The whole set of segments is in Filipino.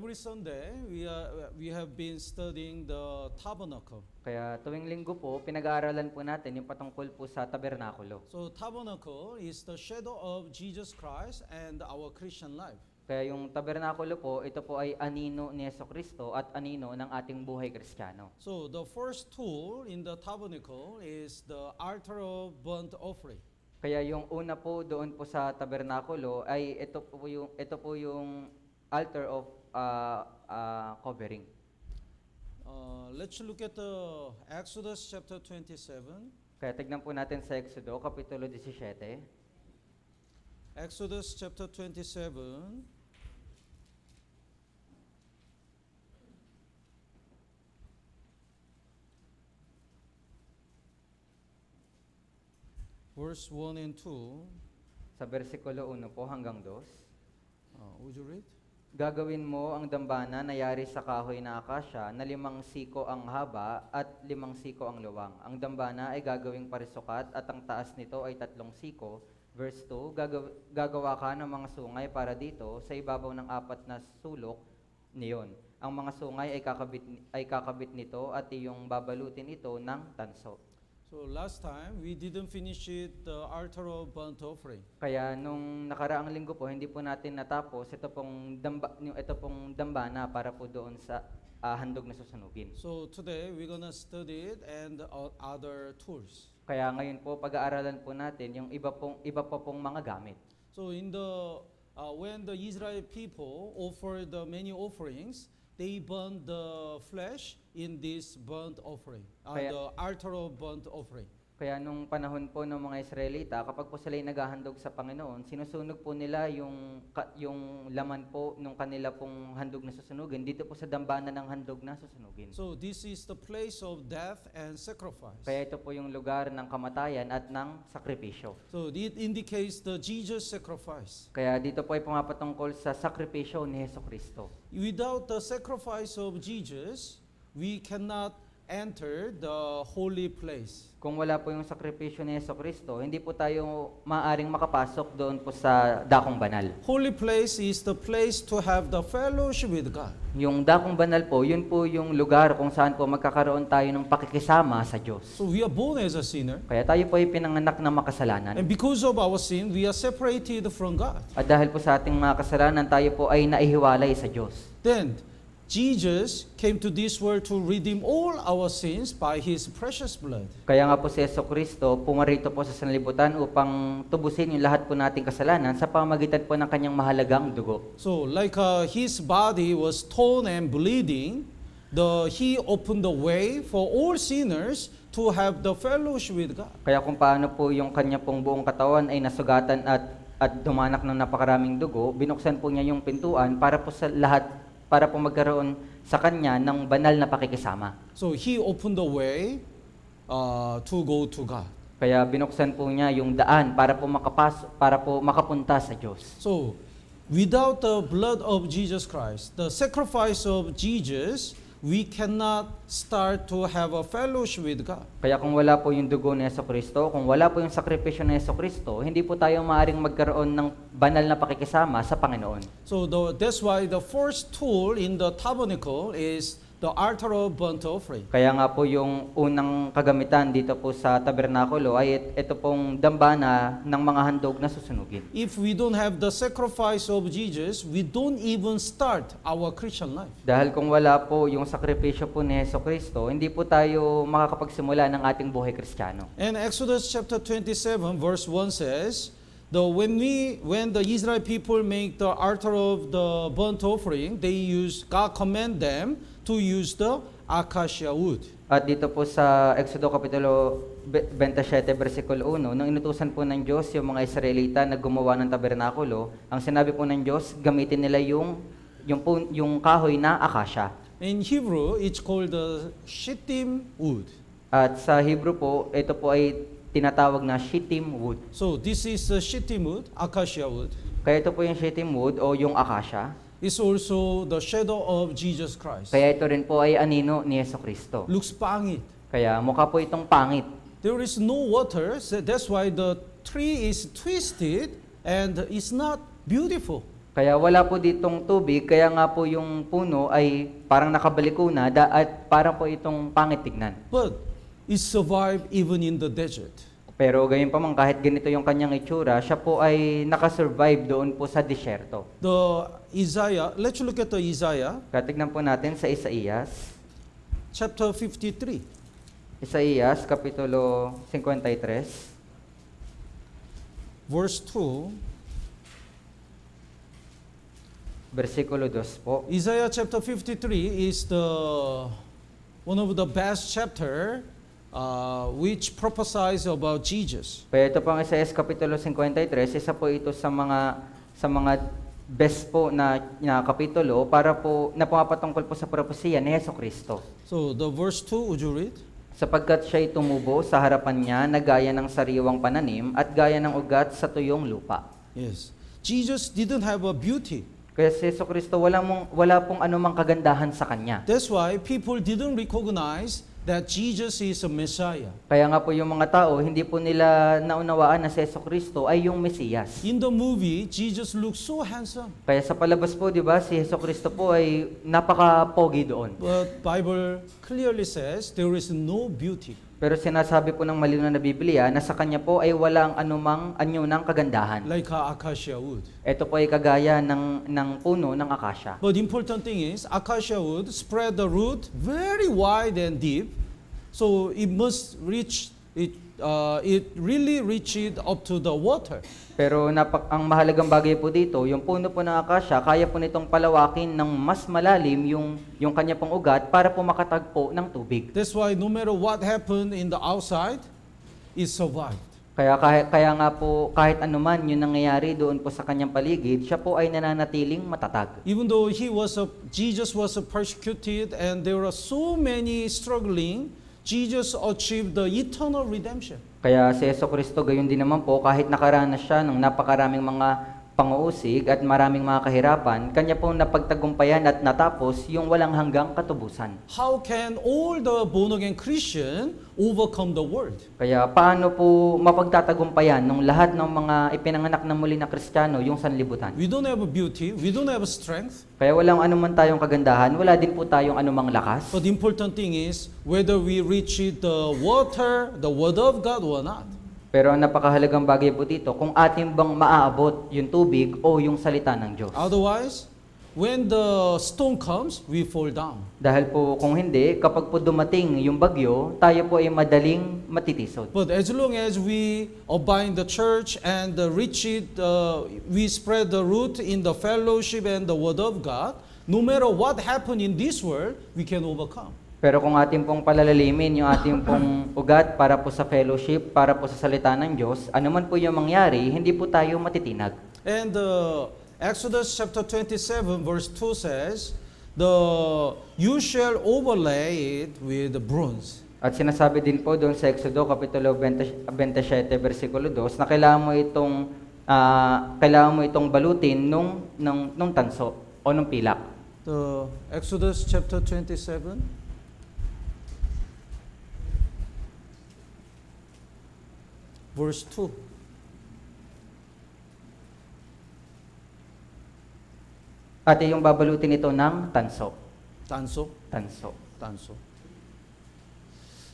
every Sunday we have been studying the tabernacle. Kaya tuwing linggo po, pinag-aaralan po natin yung patungkol po sa tabernakulo. So tabernacle is the shadow of Jesus Christ and our Christian life. Kaya yung tabernakulo po, ito po ay anino ni Jesucristo at anino ng ating buhay Kristiyano. So the first tool in the tabernacle is the altar of burnt offering. Kaya yung una po doon po sa tabernakulo ay ito po yung altar of covering. Let's look at Exodus chapter 27. Kaya tignan po natin sa Exodo, Kapitulo 17. Exodus chapter 27. Verse 1 and 2. Sa versikulo 1 po hanggang 2. Would you read? Gagawin mo ang dambana na yari sa kahoy na akasya na 5 siko ang haba at 5 siko ang luwang. Ang dambana ay gagawing parisukat at ang taas nito ay 3 siko. Verse 2, gagawa ka ng mga sungay para dito sa ibabaw ng 4 na sulok niyon. Ang mga sungay ay kakabit nito at iyong babalutin ito ng tanso. So last time we didn't finish it the altar of burnt offering. Kaya nung nakaraang linggo po, hindi po natin natapos ito pong dambana para po doon sa handog na susunugin. So today we're gonna study it and other tools. Kaya ngayon po pag-aaralan po natin yung iba pa pong mga gamit. So in when the Israel people offer the many offerings, they burn the flesh in this burnt offering, the altar of burnt offering. Kaya nung panahon po ng mga Israelita, kapag po sila ay naghahandog sa Panginoon, sinusunog po nila yung laman po nung kanila pong handog na susunugin dito po sa dambana ng handog na susunugin. So this is the place of death and sacrifice. Kaya ito po yung lugar ng kamatayan at ng sakripisyo. So it indicates the Jesus sacrifice. Kaya dito po ay pumapatungkol sa sakripisyo ni Jesucristo. Without the sacrifice of Jesus, we cannot enter the holy place. Kung wala po yung sakripisyo ni Jesucristo, hindi po tayo maaring makapasok doon po sa dakong banal. Holy place is the place to have the fellowship with God. Yung dakong banal po, yun po yung lugar kung saan po magkakaroon tayo ng pakikisama sa Diyos. So we are born as a sinner, Kaya tayo po ay pinanganak na makasalanan. and because of our sin, we are separated from God. At dahil po sa ating mga kasalanan, tayo po ay naihiwalay sa Diyos. Then Jesus came to this world to redeem all our sins by His precious blood. Kaya nga po si Jesucristo pumarito po sa sanlibutan upang tubusin yung lahat po nating kasalanan sa pamamagitan po ng kanyang mahalagang dugo. So like His body was torn and bleeding, He opened the way for all sinners to have the fellowship with God. Kaya kung paano po yung kanya pong buong katawan ay nasugatan at dumanak ng napakaraming dugo, binuksan po niya yung pintuan para po sa lahat, para po magkaroon sa kanya ng banal na pakikisama. So He opened the way to go to God. Kaya binuksan po niya yung daan para po makapunta sa Diyos. So without the blood of Jesus Christ, the sacrifice of Jesus, we cannot start to have a fellowship with God. Kaya kung wala po yung dugo ni Jesucristo, kung wala po yung sakripisyo ni Jesucristo, hindi po tayo maaaring magkaroon ng banal na pakikisama sa Panginoon. So that's why the first tool in the tabernacle is the altar of burnt offering. Kaya nga po yung unang kagamitan dito po sa tabernakulo ay ito pong dambana ng mga handog na susunugin. If we don't have the sacrifice of Jesus, we don't even start our Christian life. Dahil kung wala po yung sakripisyo po ni Jesucristo, hindi po tayo makakapagsimula ng ating buhay Kristiyano. And Exodus chapter 27 verse 1 says, when the Israel people make the altar of the burnt offering, God command them to use the acacia wood. At dito po sa Exodo Kapitulo 27, versikulo 1, nang inutusan po ng Diyos yung mga Israelita na gumawa ng tabernakulo, ang sinabi po ng Diyos, gamitin nila yung kahoy na acacia. In Hebrew, it's called the shittim wood. At sa Hebrew po, ito po ay tinatawag na shittim wood. So this is the shittim wood, acacia wood. Kaya ito po yung shittim wood o yung acacia. It's also the shadow of Jesus Christ. Kaya ito rin po ay anino ni Jesucristo. Looks pangit. Kaya mukha po itong pangit. There is no water, so that's why the tree is twisted and it's not beautiful. Kaya wala po ditong tubig, kaya nga po yung puno ay parang nakabaliko na at parang po itong pangit tignan. But it survived even in the desert. Pero gayon pa man, kahit ganito yung kanyang itsura, siya po ay nakasurvive doon po sa disyerto. Let's look at the Isaiah Kaya tignan po natin sa Isaías, chapter 53. Isaías, Kapitulo 53, Verse 2. versikulo 2 po. Isaiah chapter 53 is one of the best chapter which prophesies about Jesus. Kaya ito pang Isaías Kapitulo 53, isa po ito sa mga best po na kapitulo para po na pumapatungkol po sa propesiya ni Jesucristo. So the verse 2, would you read? Sapagkat siya'y tumubo sa harapan niya na gaya ng sariwang pananim at gaya ng ugat sa tuyong lupa. Yes. Jesus didn't have a beauty. Kaya si Jesucristo wala pong anumang kagandahan sa kanya. That's why people didn't recognize that Jesus is a Messiah. Kaya nga po yung mga tao, hindi po nila naunawaan na si Jesucristo ay yung Mesiyas. In the movie, Jesus looks so handsome. Kaya sa palabas po, di ba, si Jesucristo po ay napaka-pogi doon. But Bible clearly says there is no beauty. Pero sinasabi po ng malinaw na Biblia na sa kanya po ay walang anumang anyo ng kagandahan. Like acacia wood. Ito po ay kagaya ng puno ng akasya. But important thing is, acacia wood spread the root very wide and deep, so it must reach it really reached up to the water. Pero ang mahalagang bagay po dito, yung puno po ng akasya, kaya po nitong palawakin ng mas malalim yung kanya pong ugat para po makatagpo ng tubig. That's why no matter what happened in the outside, it survived. Kaya nga po, kahit anuman yung nangyayari doon po sa kanyang paligid, siya po ay nananatiling matatag. Even though Jesus was persecuted and there were so many struggling, Jesus achieved the eternal redemption. Kaya si Jesucristo gayon din naman po, kahit nakaranas siya ng napakaraming mga panguusig at maraming mga kahirapan, kanya pong napagtagumpayan at natapos yung walang hanggang katubusan. How can all the born-again Christian overcome the world? Kaya paano po mapagtatagumpayan ng lahat ng mga ipinanganak na muli na Kristiyano yung sanlibutan? We don't have a beauty, we don't have a strength, Kaya walang anuman tayong kagandahan, wala din po tayong anumang lakas. but the important thing is whether we reach the water, the word of God or not. Pero ang napakahalagang bagay po dito, kung ating bang maaabot yung tubig o yung salita ng Diyos. Otherwise, when the storm comes, we fall down. Dahil po kung hindi, kapag po dumating yung bagyo, tayo po ay madaling matitisod. But as long as we abide in the church and we spread the root in the fellowship and the word of God, no matter what happen in this world, we can overcome. Pero kung ating pong palalalimin yung ating pong ugat para po sa fellowship, para po sa salita ng Diyos, anuman po yung mangyari, hindi po tayo matitinag. And Exodus chapter 27 verse 2 says, you shall overlay it with bronze. At sinasabi din po doon sa Exodo Kapitulo 27 versikulo 2 na kailangan mo itong balutin nung tanso o nung pilak. The Exodus chapter 27 verse 2. At yung babalutin ito ng tanso. Tanso. Tanso. Tanso.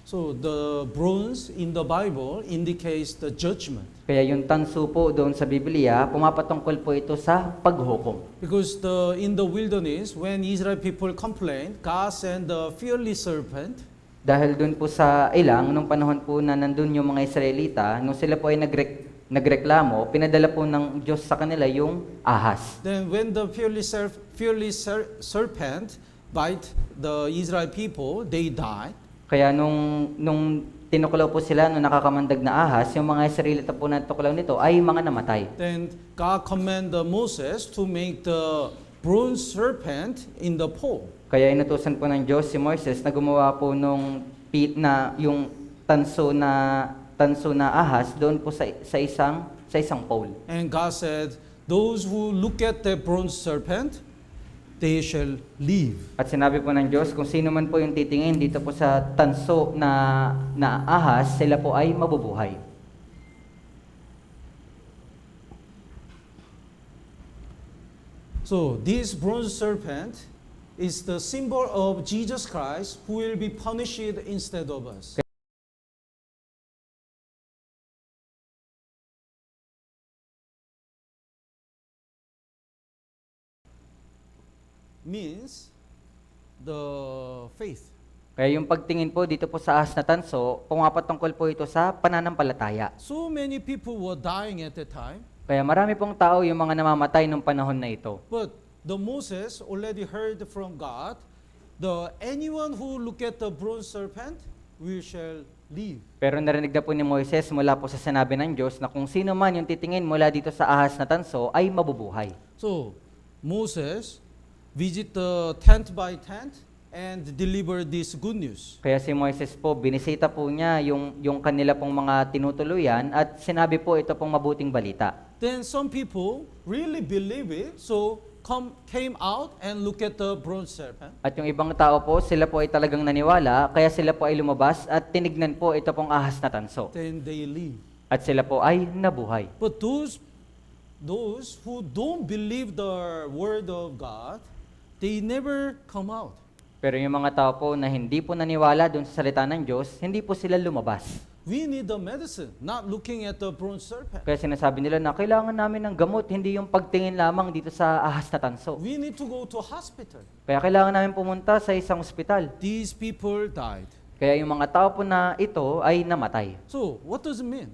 So the bronze in the Bible indicates the judgment. Kaya yung tanso po doon sa Biblia, pumapatungkol po ito sa paghukom. Because in the wilderness, when Israel people complained, God sent the fearless serpent. Dahil doon po sa ilang, nung panahon po na nandun yung mga Israelita, nung sila po ay nagreklamo, pinadala po ng Diyos sa kanila yung ahas. Then when the fearless serpent bite the Israel people, they died. Kaya nung tinuklaw po sila, nung nakakamandag na ahas, yung mga Israelita po na tuklaw nito ay mga namatay. Then God commanded Moses to make the bronze serpent in the pole. Kaya inutusan po ng Diyos si Moises na gumawa po yung tanso na ahas doon po sa isang pole. And God said, those who look at the bronze serpent, they shall live. At sinabi po ng Diyos, kung sino man po yung titingin dito po sa tanso na ahas, sila po ay mabubuhay. So this bronze serpent is the symbol of Jesus Christ who will be punished instead of us. Means the faith. Kaya yung pagtingin po dito po sa ahas na tanso, pumapatungkol po ito sa pananampalataya. So many people were dying at that time, Kaya marami pong tao yung mga namamatay nung panahon na ito. but the Moses already heard from God, the anyone who look at the bronze serpent, we shall live. Pero narinig na po ni Moises mula po sa sinabi ng Diyos na kung sino man yung titingin mula dito sa ahas na tanso ay mabubuhay. So Moses visit the tent by tent and deliver this good news. Kaya si Moises po, binisita po niya yung kanila pong mga tinutuluyan at sinabi po ito pong mabuting balita. Then some people really believe it, so came out and look at the bronze serpent. At yung ibang tao po, sila po ay talagang naniwala, kaya sila po ay lumabas at tinignan po ito pong ahas na tanso. Then they live. At sila po ay nabuhay. But those who don't believe the word of God, they never come out. Pero yung mga tao po na hindi po naniwala doon sa salita ng Diyos, hindi po sila lumabas. We need the medicine, not looking at the bronze serpent. Kaya sinasabi nila na kailangan namin ng gamot, hindi yung pagtingin lamang dito sa ahas na tanso. We need to go to hospital. Kaya kailangan namin pumunta sa isang ospital. These people died. Kaya yung mga tao po na ito ay namatay. So, what does it mean?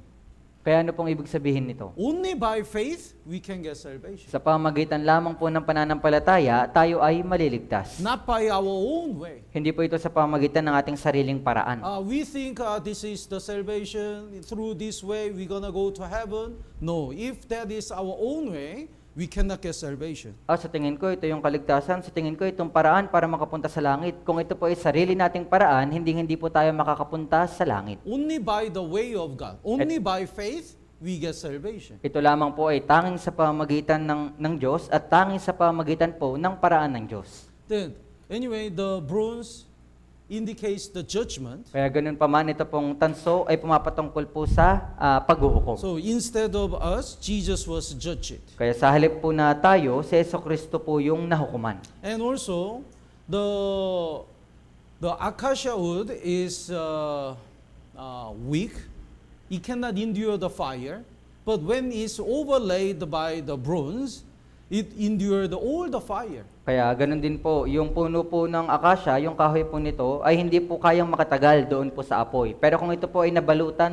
Kaya ano pong ibig sabihin nito? Only by faith we can get salvation. Sa pamagitan lamang po ng pananampalataya, tayo ay maliligtas. Not by our own way. Hindi po ito sa pamagitan ng ating sariling paraan. We think this is the salvation. Through this way, we're going to go to heaven. No, if that is our own way, we cannot get salvation. Sa tingin ko, ito yung kaligtasan. Sa tingin ko, itong paraan para makapunta sa langit. Kung ito po ay sarili nating paraan, hindi po tayo makakapunta sa langit. Only by the way of God. Only by faith, we get salvation. Ito lamang po ay tanging sa pamagitan ng Diyos at tanging sa pamagitan po ng paraan ng Diyos. Then, anyway, the bronze indicates the judgment. Kaya ganun pa man, ito pong tanso ay pumapatungkol po sa paghuhukom. So instead of us, Jesus was judged. Kaya sa halip po na tayo, si Jesucristo po yung nahukuman. And also, the acacia wood is weak. It cannot endure the fire. But when it's overlaid by the bronze, it endured all the fire. Kaya ganun din po, yung puno po ng akasya, yung kahoy po nito, ay hindi po kayang makatagal doon po sa apoy. Pero kung ito po ay nabalutan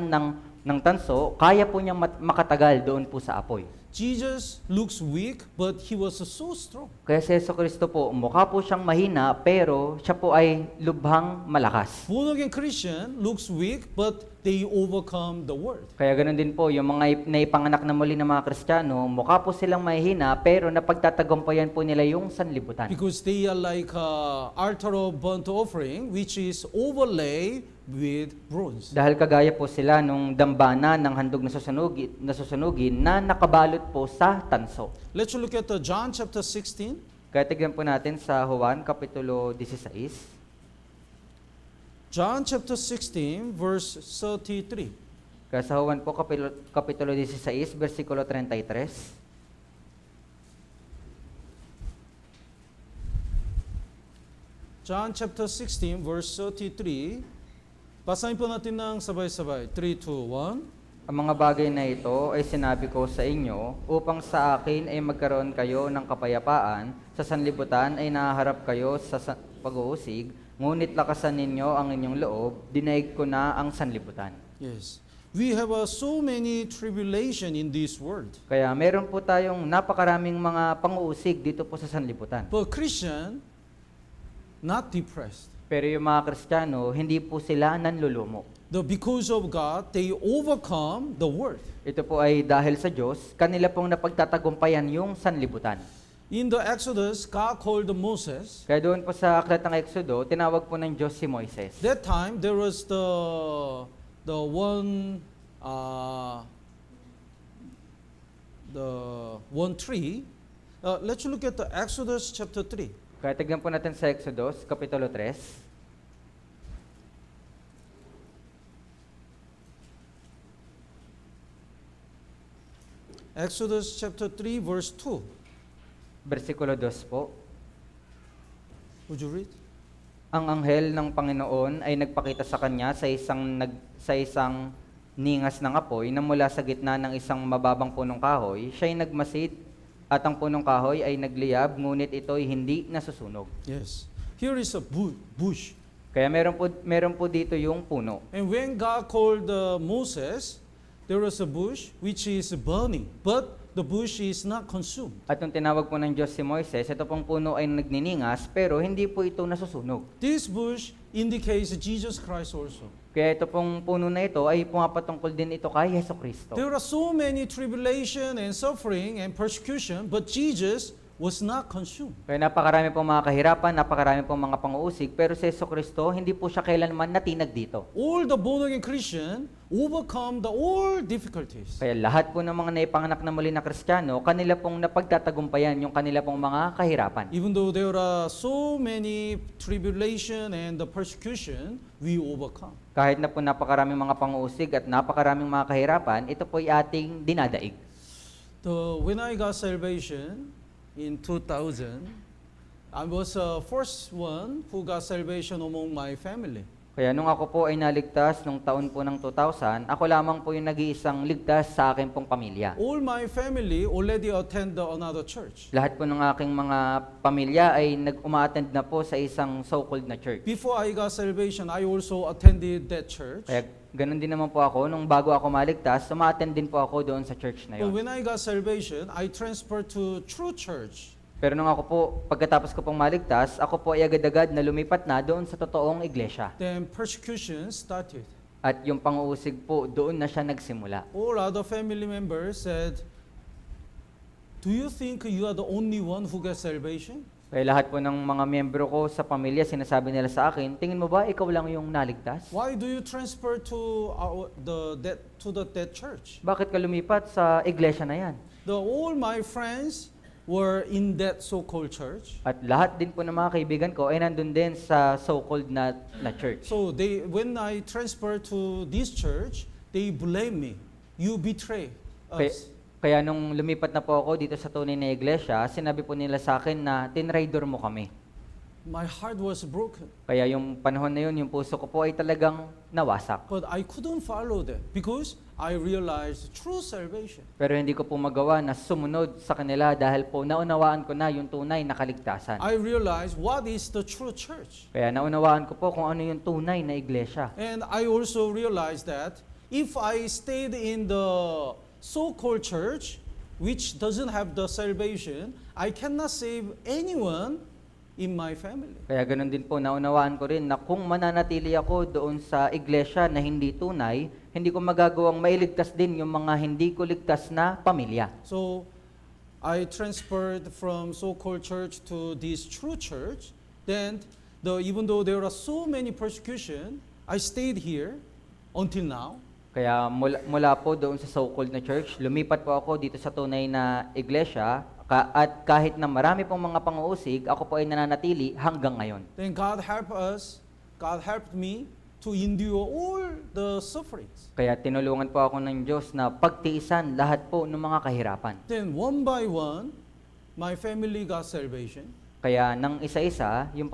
ng tanso, kaya po niyang makatagal doon po sa apoy. Jesus looks weak, but he was so strong. Kaya si Jesucristo po, mukha po siyang mahina, pero siya po ay lubhang malakas. Born again Christian looks weak, but they overcome the world. Kaya ganun din po, yung mga naipanganak na muli ng mga Kristiyano, mukha po silang mahina, pero napagtatagumpayan po nila yung sanlibutan. Because they are like altar of burnt offering, which is overlaid with bronze. Dahil kagaya po sila nung dambana ng handog na susunugin na nakabalot po sa tanso. Let's look at John chapter 16. Kaya tignan po natin sa Juan, Kapitulo 16. John chapter 16, verse 33. Kaya sa Juan po, Kapitulo 16, versikulo 33. John chapter 16, verse 33. Basahin po natin ng sabay-sabay. 3, 2, 1. Ang mga bagay na ito ay sinabi ko sa inyo upang sa akin ay magkaroon kayo ng kapayapaan, sa sanlibutan ay nahaharap kayo sa pag-uusig, ngunit lakasan ninyo ang inyong loob, dinaig ko na ang sanlibutan. Yes. We have so many tribulation in this world. Kaya meron po tayong napakaraming mga pang-uusig dito po sa sanlibutan. But Christian, not depressed. Pero yung mga Kristiyano, hindi po sila nanlulumo. Because of God, they overcome the world. Ito po ay dahil sa Diyos, kanila pong napagtatagumpayan yung sanlibutan. In the Exodus, God called Moses. Kaya doon po sa aklat ng Exodo, tinawag po ng Diyos si Moises. That time, there was the one tree. Let's look at the Exodus chapter 3. Kaya tignan po natin sa Exodus, Kapitulo 3. Exodus chapter 3, verse 2. Versikulo 2 po. Would you read? Ang anghel ng Panginoon ay nagpakita sa kanya sa isang ningas ng apoy na mula sa gitna ng isang mababang punong kahoy. Siya'y nagmasid at ang punong kahoy ay nagliyab, ngunit ito'y hindi nasusunog. Yes. Here is a bush. Kaya meron po dito yung puno. And when God called Moses, there was a bush which is burning, but the bush is not consumed. At nung tinawag po ng Diyos si Moises, ito pong puno ay nagniningas, pero hindi po ito nasusunog. This bush indicates Jesus Christ also. Kaya ito pong puno na ito ay pumapatungkol din ito kay Jesucristo. There are so many tribulation and suffering and persecution, but Jesus was not consumed. Kaya napakarami pong mga kahirapan, napakarami pong mga pang-uusig, pero si Jesucristo, hindi po siya kailanman natinag dito. All the born-again Christian overcome all difficulties. Kaya lahat po ng mga naipanganak na muli na Kristiyano, kanila pong napagtatagumpayan yung kanila pong mga kahirapan. Even though there are so many tribulation and the persecution, we overcome. Kahit na po napakaraming mga pang-uusig at napakaraming mga kahirapan, ito po ay ating dinadaig. When I got salvation in 2000, I was the first one who got salvation among my family. Kaya nung ako po ay naligtas nung taon po ng 2000, ako lamang po yung nag-iisang ligtas sa akin pong pamilya. All my family already attend another church. Lahat po ng aking mga pamilya ay nag-uma-attend na po sa isang so-called na church. Before I got salvation, I also attended that church. Kaya ganun din naman po ako, nung bago ako maligtas, uma-attend din po ako doon sa church na But yon. when I got salvation, I transferred to true church. Pero nung ako po, pagkatapos ko pong maligtas, ako po ay agad-agad na lumipat na doon sa totoong iglesia. Then persecution started. At yung pang-uusig po, doon na siya nagsimula. All other family members said, "Do you think you are the only one who got salvation?" Kaya lahat po ng mga miyembro ko sa pamilya, sinasabi nila sa akin, tingin mo ba ikaw lang yung naligtas? Why do you transfer to that church? Bakit ka lumipat sa iglesia na yan? All my friends were in that so-called church. At lahat din po ng mga kaibigan ko ay nandun din sa so-called na church. So when I transferred to this church, they blame me. You betray us. Kaya nung lumipat na po ako dito sa tunay na iglesia, sinabi po nila sa akin na tinraidor mo kami. My heart was broken. Kaya yung panahon na yun, yung puso ko po ay talagang nawasak. But I couldn't follow them because I realized true salvation. Pero hindi ko po magawa na sumunod sa kanila dahil po naunawaan ko na yung tunay na kaligtasan. I realized what is the true church. Kaya naunawaan ko po kung ano yung tunay na iglesia. And I also realized that if I stayed in the so-called church, which doesn't have the salvation, I cannot save anyone in my family. Kaya ganun din po, naunawaan ko rin na kung mananatili ako doon sa iglesia na hindi tunay, hindi ko magagawang mailigtas din yung mga hindi ko ligtas na pamilya. So, I transferred from so-called church to this true church. Then, even though there are so many persecution, I stayed here until now. Kaya mula po doon sa so-called na church, lumipat po ako dito sa tunay na iglesia, at kahit na marami pong mga pang-uusig, ako po ay nananatili hanggang ngayon. Then God helped me to endure all the sufferings. Kaya tinulungan po ako ng Diyos na pagtiisan lahat po ng mga kahirapan. Then one by one, my family got salvation. Kaya nang isa-isa, yung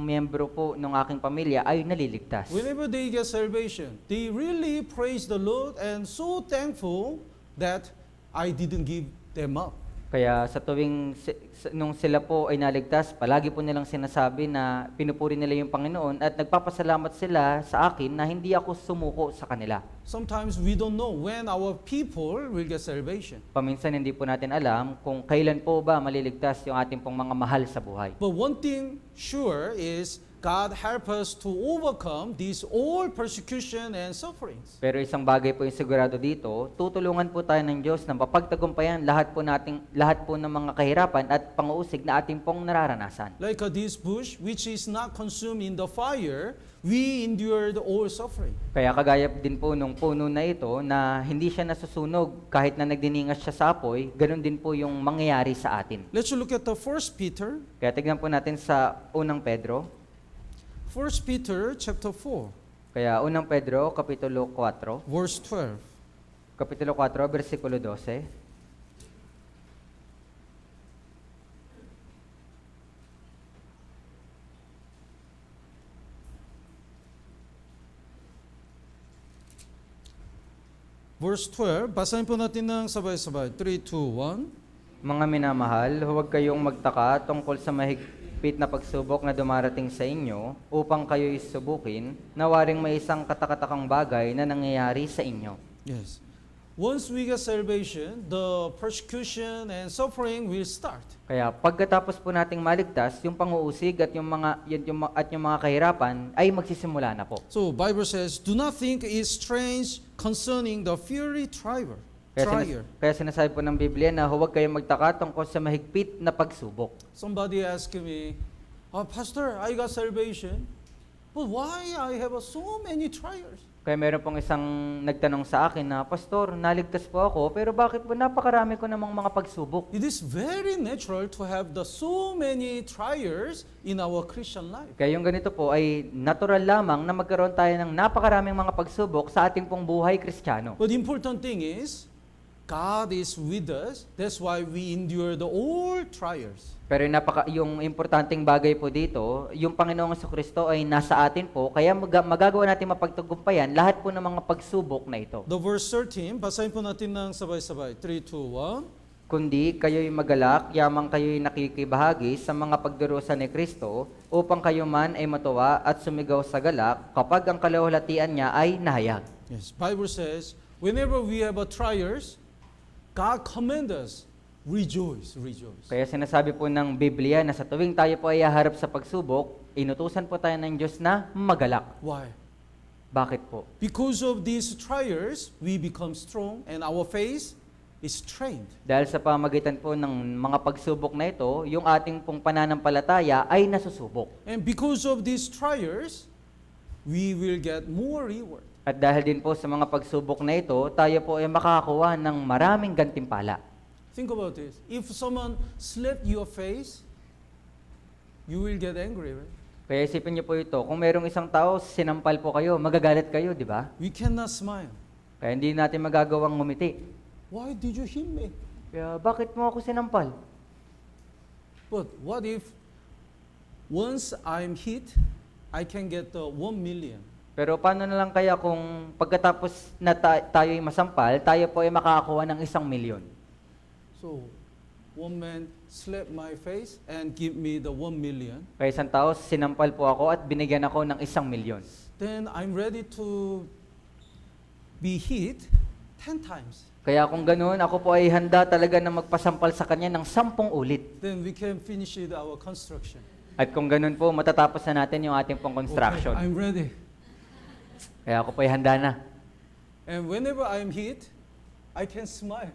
miyembro po ng aking pamilya ay naliligtas. Whenever they get salvation, they really praise the Lord and so thankful that I didn't give them up. Kaya sa tuwing nung sila po ay naligtas, palagi po nilang sinasabi na pinupuri nila yung Panginoon at nagpapasalamat sila sa akin na hindi ako sumuko sa kanila. Sometimes we don't know when our people will get salvation. Paminsan hindi po natin alam kung kailan po ba maliligtas yung ating pong mga mahal sa buhay. But one thing sure is God help us to overcome these all persecution and sufferings. Pero isang bagay po yung sigurado dito, tutulungan po tayo ng Diyos na mapagtagumpayan lahat po ng mga kahirapan at pang-uusig na ating pong nararanasan. Like this bush which is not consumed in the fire, we endured all suffering. Kaya kagaya din po nung puno na ito na hindi siya nasusunog kahit na nagdiningas siya sa apoy, ganun din po yung mangyayari sa atin. Let's look at the 1 Peter. Kaya tignan po natin sa unang Pedro. 1 Peter chapter 4, Kaya unang Pedro, Kapitulo 4, verse 12. Kapitulo 4, versikulo 12. verse 12. Basahin po natin ng sabay-sabay. 3, 2, 1. Mga minamahal, huwag kayong magtaka tungkol sa mahigpit na pagsubok na dumarating sa inyo upang kayo'y subukin na waring may isang katakatakang bagay na nangyayari sa inyo. Yes. Once we get salvation, the persecution and suffering will start. Kaya pagkatapos po nating maligtas, yung panguusig at yung mga kahirapan ay magsisimula na po. So Bible says, do not think it is strange concerning the fiery trier. Kaya sinasabi po ng Biblia na huwag kayong magtaka tungkol sa mahigpit na pagsubok. Somebody asked me, Pastor, I got salvation, but why I have so many trials? Kaya meron pong isang nagtanong sa akin na, Pastor, naligtas po ako, pero bakit po napakarami ko namang mga pagsubok? It is very natural to have so many trials in our Christian life. Kaya yung ganito po ay natural lamang na magkaroon tayo ng napakaraming mga pagsubok sa ating pong buhay Kristiyano. But the important thing is, God is with us. That's why we endure all trials. Pero yung importanteng bagay po dito, yung Panginoong Jesucristo ay nasa atin po, kaya magagawa natin mapagtagumpayan lahat po ng mga pagsubok na ito. The verse 13, basahin po natin ng sabay-sabay. 3, 2, 1. Kundi kayo'y magalak, yamang kayo'y nakikibahagi sa mga pagdurusa ni Kristo, upang kayo man ay matuwa at sumigaw sa galak kapag ang kalawalhatian niya ay nahayag. Yes, Bible says, whenever we have trials, God commands us, rejoice, rejoice. Kaya sinasabi po ng Biblia na sa tuwing tayo po ay haharap sa pagsubok, inutusan po tayo ng Diyos na magalak. Why? Bakit po? Because of these trials, we become strong and our faith is trained. Dahil sa pamagitan po ng mga pagsubok na ito, yung ating pong pananampalataya ay nasusubok. And because of these trials, we will get more reward. At dahil din po sa mga pagsubok na ito, tayo po ay makakakuha ng maraming gantimpala. Think about this. If someone slapped your face, you will get angry, right? Kaya isipin niyo po ito, kung merong isang tao, sinampal po kayo, magagalit kayo, di ba? We cannot smile. Kaya hindi natin magagawang ngumiti. Why did you hit me? Kaya bakit mo ako sinampal? But what if once I'm hit, I can get 1 million? Pero paano na lang kaya kung pagkatapos na tayo'y masampal, tayo po ay makakakuha ng 1,000,000? So, one man slapped my face and give me the 1 million. Kaya isang tao, sinampal po ako at binigyan ako ng 1,000,000. Then I'm ready to be hit 10 times. Kaya kung ganoon, ako po ay handa talaga na magpasampal sa kanya ng 10 ulit. Then we can finish our construction. At kung ganoon po, matatapos na natin yung ating pong construction. Okay, I'm ready. Kaya ako po ay handa na. And whenever I'm hit, I can smile.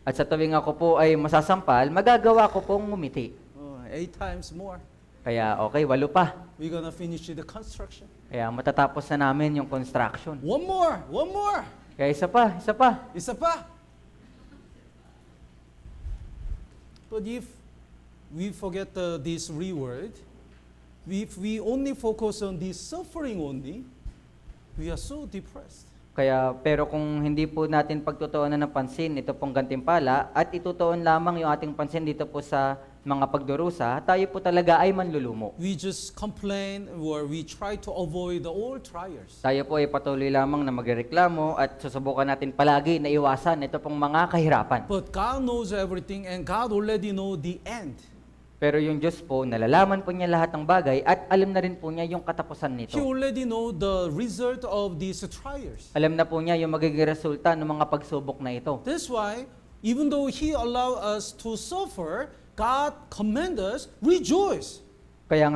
At sa tuwing ako po ay masasampal, magagawa ko pong ngumiti. 8 times more. Kaya okay, 8 pa. We're gonna finish the construction. Kaya matatapos na namin yung construction. One more. Kaya isa pa. Isa pa. But if we forget this reward, if we only focus on this suffering only, we are so depressed. Pero kung hindi po natin pagtutuunan ng pansin, ito pong gantimpala, at itutuon lamang yung ating pansin dito po sa mga pagdurusa, tayo po talaga ay manlulumo. We just complain or we try to avoid all trials. Tayo po ay patuloy lamang na magreklamo at susubukan natin palagi na iwasan ito pong mga kahirapan. But God knows everything and God already know the end. Pero yung Diyos po, nalalaman po niya lahat ng bagay at alam na rin po niya yung katapusan nito. He already know the result of these trials. Alam na po niya yung magiging resulta ng mga pagsubok na ito. That's why, even though He allow us to suffer, God command us, rejoice. Kaya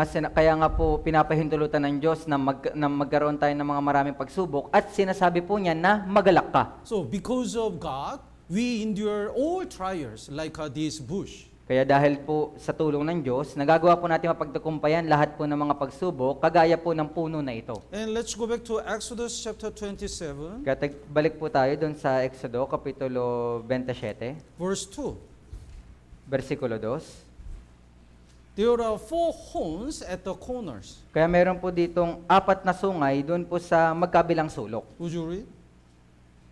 nga po pinapahintulutan ng Diyos na magkaroon tayo ng mga maraming pagsubok at sinasabi po niya na magalak ka. So, because of God, we endure all trials like this bush. Kaya dahil po sa tulong ng Diyos, nagagawa po natin mapagtagumpayan lahat po ng mga pagsubok, kagaya po ng puno na ito. And let's go back to Exodus chapter 27, Kaya balik po tayo doon sa Exodo, Kapitulo 27, verse 2. versikulo 2. There are 4 horns at the corners. Kaya meron po ditong 4 na sungay doon po sa magkabilang sulok. Would you read?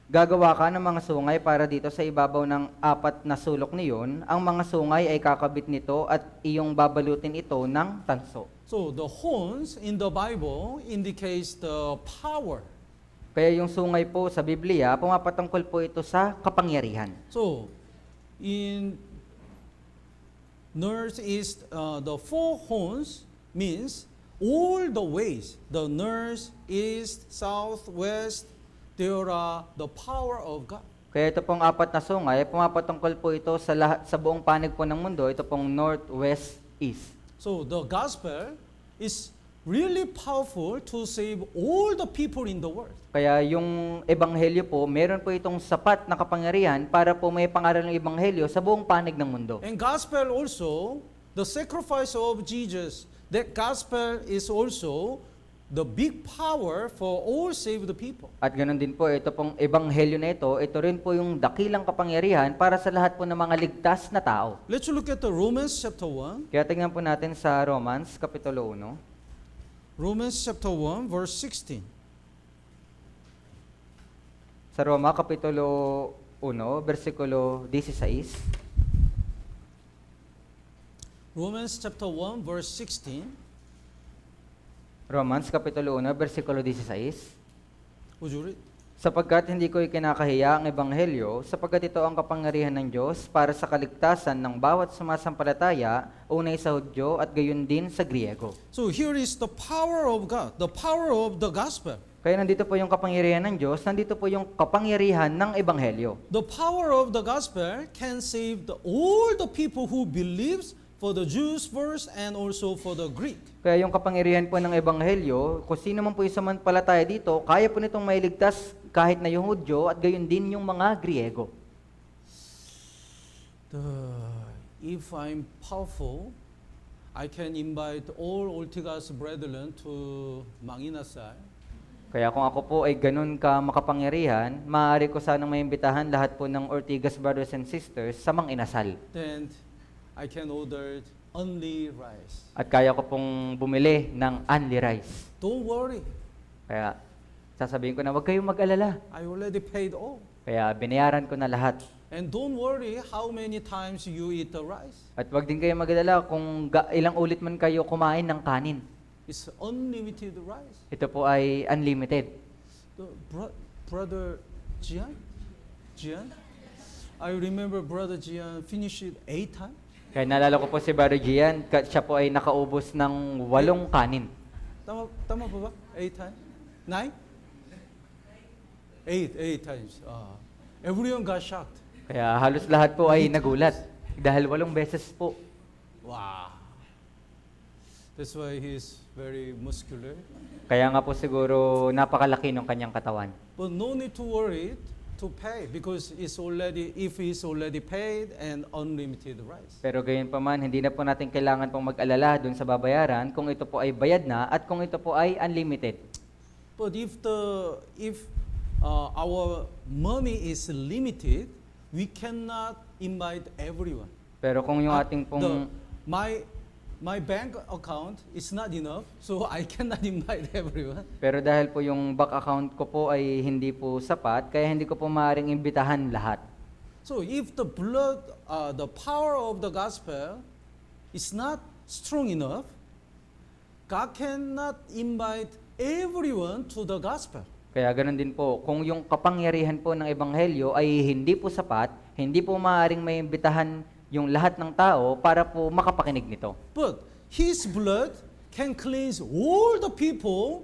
Gagawa ka ng mga sungay para dito sa ibabaw ng 4 na sulok niyon. Ang mga sungay ay kakabit nito at iyong babalutin ito ng tanso. So the horns in the Bible indicates the power. Kaya yung sungay po sa Biblia, pumapatungkol po ito sa kapangyarihan. So, in northeast, the four horns means all the ways. The north, east, south, west, there are the power of God. Kaya ito pong apat na sungay, pumapatungkol po ito sa lahat, sa buong panig po ng mundo, ito pong north, west, east. So the gospel is really powerful to save all the people in the world. Kaya yung ebanghelyo po, meron po itong sapat na kapangyarihan para po may pangaral ng ebanghelyo sa buong panig ng mundo. And gospel also, the sacrifice of Jesus, that gospel is also the big power for all saved people. At ganoon din po, ito pong ebanghelyo na ito rin po yung dakilang kapangyarihan para sa lahat po ng mga ligtas na tao. Let's look at the Romans chapter 1. Kaya tingnan po natin sa Romans, Kapitulo 1. Romans chapter 1, verse 16. Sa Roma, Kapitulo 1, versikulo 16. Romans chapter 1, verse 16. Romans, Kapitulo 1, versikulo 16. Would you read? Sapagkat hindi ko ikinakahiya ang ebanghelyo, sapagkat ito ang kapangyarihan ng Diyos para sa kaligtasan ng bawat sumasampalataya, unay sa Hudyo at gayon din sa Griego. So here is the power of God, the power of the gospel. Kaya nandito po yung kapangyarihan ng Diyos, nandito po yung kapangyarihan ng ebanghelyo. The power of the gospel can save all the people who believes, for the Jews first and also for the Greek. Kaya yung kapangyarihan po ng ebanghelyo, kung sino man po yung sumampalataya dito, kaya po nitong mailigtas kahit na yung Hudyo at gayon din yung mga Griego. If I'm powerful, I can invite all Ortigas brethren to Manginasal. Kaya kung ako po ay ganun ka makapangyarihan, maaari ko sanang maimbitahan lahat po ng Ortigas brothers and sisters sa Manginasal. Then I can order only rice. At kaya ko pong bumili ng only rice. Don't worry, Kaya sasabihin ko na huwag kayong mag-alala. I already paid all. Kaya binayaran ko na lahat. And don't worry how many times you eat the rice. At huwag din kayo mag-alala kung ilang ulit man kayo kumain ng kanin. It's unlimited rice. Ito po ay unlimited. The brother Jian, I remember brother Jian finished it 8 times. Kaya naalala ko po si Brother Gian, siya po ay nakaubos ng 8 kanin. Tama ba ba? 8 times? 9? 8 times. Everyone got shocked. Kaya halos lahat po ay nagulat. Dahil 8 beses po. Wow. That's why he's very muscular. Kaya nga po siguro napakalaki ng kanyang katawan. But no need to worry to pay because it's already paid and unlimited rice. Pero gayon pa man, hindi na po natin kailangan pong mag-alala dun sa babayaran kung ito po ay bayad na at kung ito po ay unlimited. But if our money is limited, we cannot invite everyone. Pero kung yung ating pong... My bank account is not enough, so I cannot invite everyone. Pero dahil po yung bank account ko po ay hindi po sapat, kaya hindi ko po maaaring imbitahan lahat. So if the power of the gospel is not strong enough, God cannot invite everyone to the gospel. Kaya ganun din po, kung yung kapangyarihan po ng ebanghelyo ay hindi po sapat, hindi po maaaring maimbitahan yung lahat ng tao para po makapakinig nito. But His blood can cleanse all the people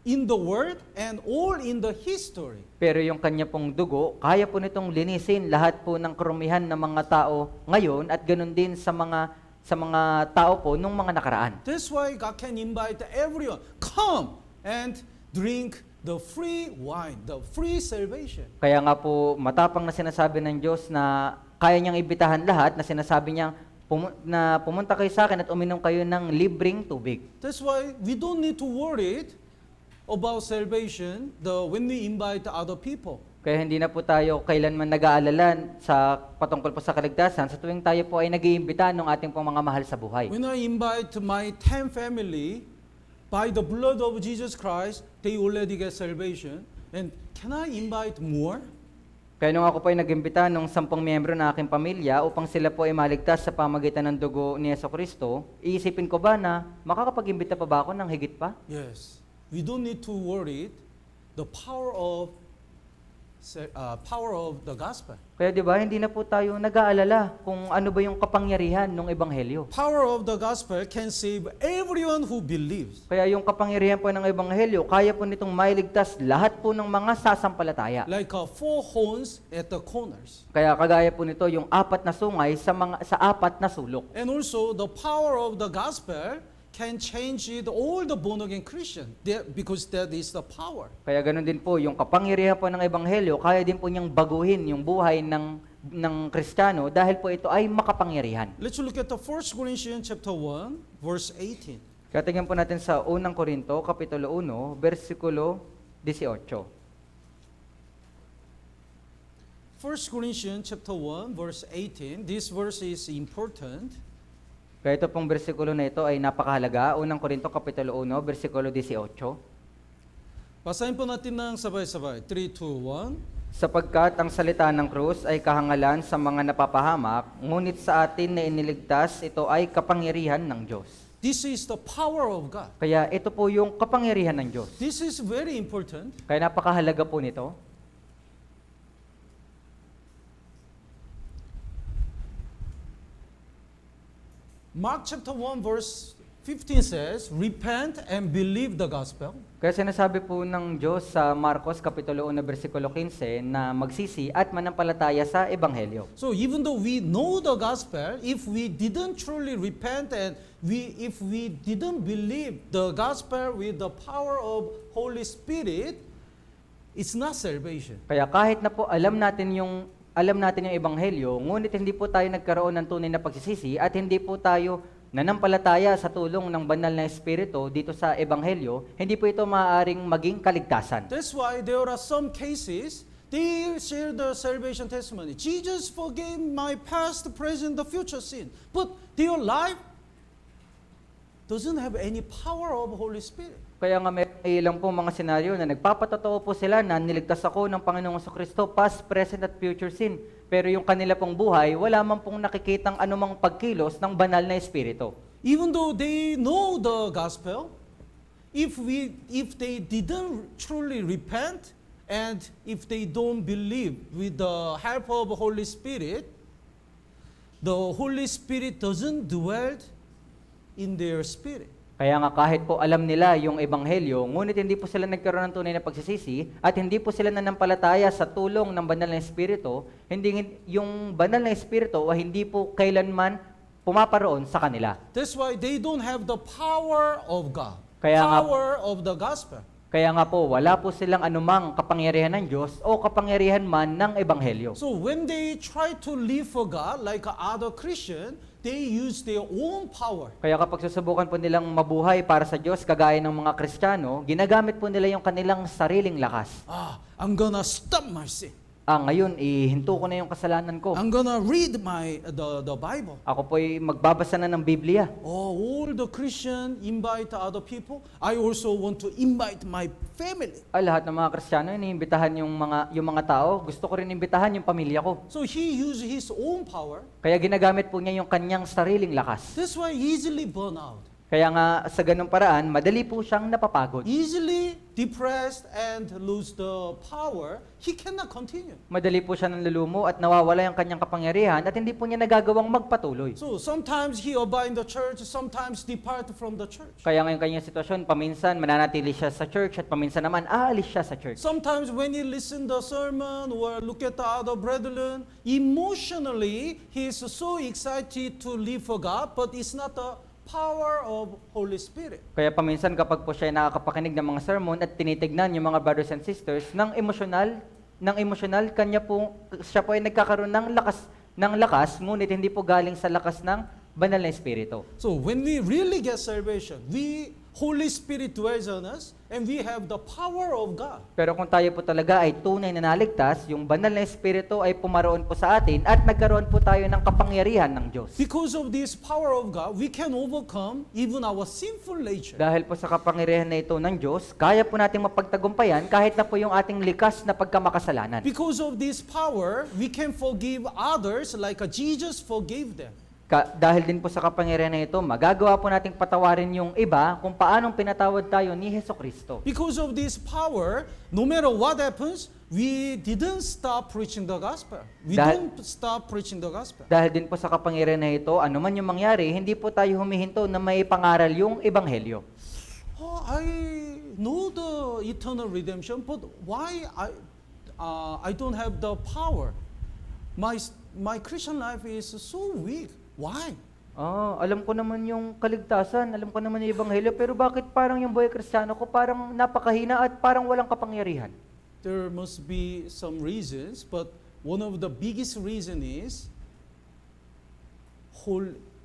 in the world and all in the history. Pero yung kanya pong dugo, kaya po nitong linisin lahat po ng karumihan ng mga tao ngayon at ganun din sa mga tao po nung mga nakaraan. That's why God can invite everyone, come and drink the free wine, the free salvation. Kaya nga po matapang na sinasabi ng Diyos na kaya niyang ibitahan lahat, na sinasabi niyang pumunta kayo sa akin at uminom kayo ng libreng tubig. That's why we don't need to worry about salvation when we invite other people. Kaya hindi na po tayo kailanman nag-aalala sa patungkol po sa kaligtasan sa tuwing tayo po ay nag-iimbita ng ating pong mga mahal sa buhay. When I invite my 10 family, by the blood of Jesus Christ, they already get salvation. And can I invite more? Kaya nung ako po ay nag-imbita ng 10 miyembro na aking pamilya upang sila po ay maligtas sa pamagitan ng dugo ni Jesucristo, iisipin ko ba na makakapag-imbita pa ba ako ng higit pa? Yes. We don't need to worry the power of the gospel. Kaya 'di ba, hindi na po tayo nag-aalala kung ano ba yung kapangyarihan ng ebanghelyo. Power of the gospel can save everyone who believes. Kaya yung kapangyarihan po ng ebanghelyo, kaya po nitong mailigtas lahat po ng mga sasampalataya. Like 4 horns at the corners. Kaya kagaya po nito yung 4 na sungay sa 4 na sulok. And also the power of the gospel can change all the born again Christian because that is the power. Kaya ganoon din po yung kapangyarihan po ng ebanghelyo, kaya din po niyang baguhin yung buhay ng Kristiyano dahil po ito ay makapangyarihan. Let's look at the 1 Corinthians chapter 1 verse 18. Kaya tingnan po natin sa 1 Korinto kapitulo 1 bersikulo 18. 1 Corinthians chapter 1 verse 18. This verse is important. Kaya ito pong bersikulo na ito ay napakahalaga. 1 Korinto Kapitulo 1, bersikulo 18. Basahin po natin ng sabay-sabay. 3, 2, 1. Sapagkat ang salita ng krus ay kahangalan sa mga napapahamak, ngunit sa atin na iniligtas, ito ay kapangyarihan ng Diyos. This is the power of God. Kaya ito po yung kapangyarihan ng Diyos. This is very important. Kaya napakahalaga po nito. Mark chapter 1 verse 15 says, repent and believe the gospel. Kaya sinasabi po ng Diyos sa Marcos Kapitulo 1, bersikulo 15 na magsisi at manampalataya sa Ebanghelyo. So even though we know the gospel, if we didn't truly repent and if we didn't believe the gospel with the power of Holy Spirit, it's not salvation. Kaya kahit na po alam natin yung Ebanghelyo, ngunit hindi po tayo nagkaroon ng tunay na pagsisisi at hindi po tayo nanampalataya sa tulong ng banal na Espiritu dito sa Ebanghelyo, hindi po ito maaaring maging kaligtasan. That's why there are some cases, they share the salvation testimony. Jesus forgave my past, present, the future sin. But their life doesn't have any power of Holy Spirit. Kaya nga may ilang po mga senaryo na nagpapatotoo po sila na niligtas ako ng Panginoong Kristo, past, present at future sin. Pero yung kanila pong buhay, wala man pong nakikitang anumang pagkilos ng banal na Espiritu. Even though they know the gospel, if they didn't truly repent and if they don't believe with the help of Holy Spirit, the Holy Spirit doesn't dwell in their spirit. Kaya nga kahit po alam nila yung Ebanghelyo, ngunit hindi po sila nagkaroon ng tunay na pagsisisi at hindi po sila nanampalataya sa tulong ng banal na Espiritu, yung banal na Espiritu ay hindi po kailanman pumaparoon sa kanila. That's why they don't have the power of God, Kaya nga- power of the gospel. Kaya nga po, wala po silang anumang kapangyarihan ng Diyos o kapangyarihan man ng Ebanghelyo. So when they try to live for God like other Christian, they use their own power. Kaya kapag susubukan po nilang mabuhay para sa Diyos, kagaya ng mga Kristiyano, ginagamit po nila yung kanilang sariling lakas. I'm gonna stop my sin. Ngayon, ihinto ko na yung kasalanan ko. I'm gonna read the Bible. Ako po'y magbabasa na ng Biblia. All the Christian invite other people. I also want to invite my family. Lahat ng mga Kristiyano, iniimbitahan yung mga tao. Gusto ko rin imbitahan yung pamilya ko. So he used his own power. Kaya ginagamit po niya yung kanyang sariling lakas. That's why he easily burn out. Kaya nga sa ganung paraan, madali po siyang napapagod. Easily depressed and lose the power. He cannot continue. Madali po siya nalulumo at nawawala yung kanyang kapangyarihan at hindi po niya nagagawang magpatuloy. So sometimes he abide in the church, sometimes depart from the church. Kaya ngayon kanyang sitwasyon, paminsan mananatili siya sa church at paminsan naman aalis siya sa church. Sometimes when he listen the sermon or look at the other brethren, emotionally he is so excited to live for God, but it's not the power of Holy Spirit. Kaya paminsan kapag po siya nakakapakinig ng mga sermon at tinitignan yung mga brothers and sisters ng emosyonal, siya po ay nagkakaroon ng lakas, ngunit hindi po galing sa lakas ng banal na Espiritu. So when we really get salvation, Holy Spirit dwells on us and we have the power of God. Pero kung tayo po talaga ay tunay na naligtas, yung banal na Espiritu ay pumaroon po sa atin at nagkaroon po tayo ng kapangyarihan ng Diyos. Because of this power of God, we can overcome even our sinful nature. Dahil po sa kapangyarihan na ito ng Diyos, kaya po nating mapagtagumpayan kahit na po yung ating likas na pagkamakasalanan. Because of this power, we can forgive others like Jesus forgave them. Dahil din po sa kapangyarihan na ito, magagawa po nating patawarin yung iba kung paanong pinatawad tayo ni Hesukristo. Because of this power, no matter what happens, we didn't stop preaching the gospel. We Dahil- don't stop preaching the gospel. Dahil din po sa kapangyarihan na ito, ano man yung mangyari, hindi po tayo humihinto na may pangaral yung ebanghelyo. Oh, I know the eternal redemption, but why I don't have the power? My Christian life is so weak. Why? Alam ko naman yung kaligtasan, alam ko naman yung ebanghelyo, pero bakit parang yung buhay kristyano ko parang napakahina at parang walang kapangyarihan? There must be some reasons, but one of the biggest reason is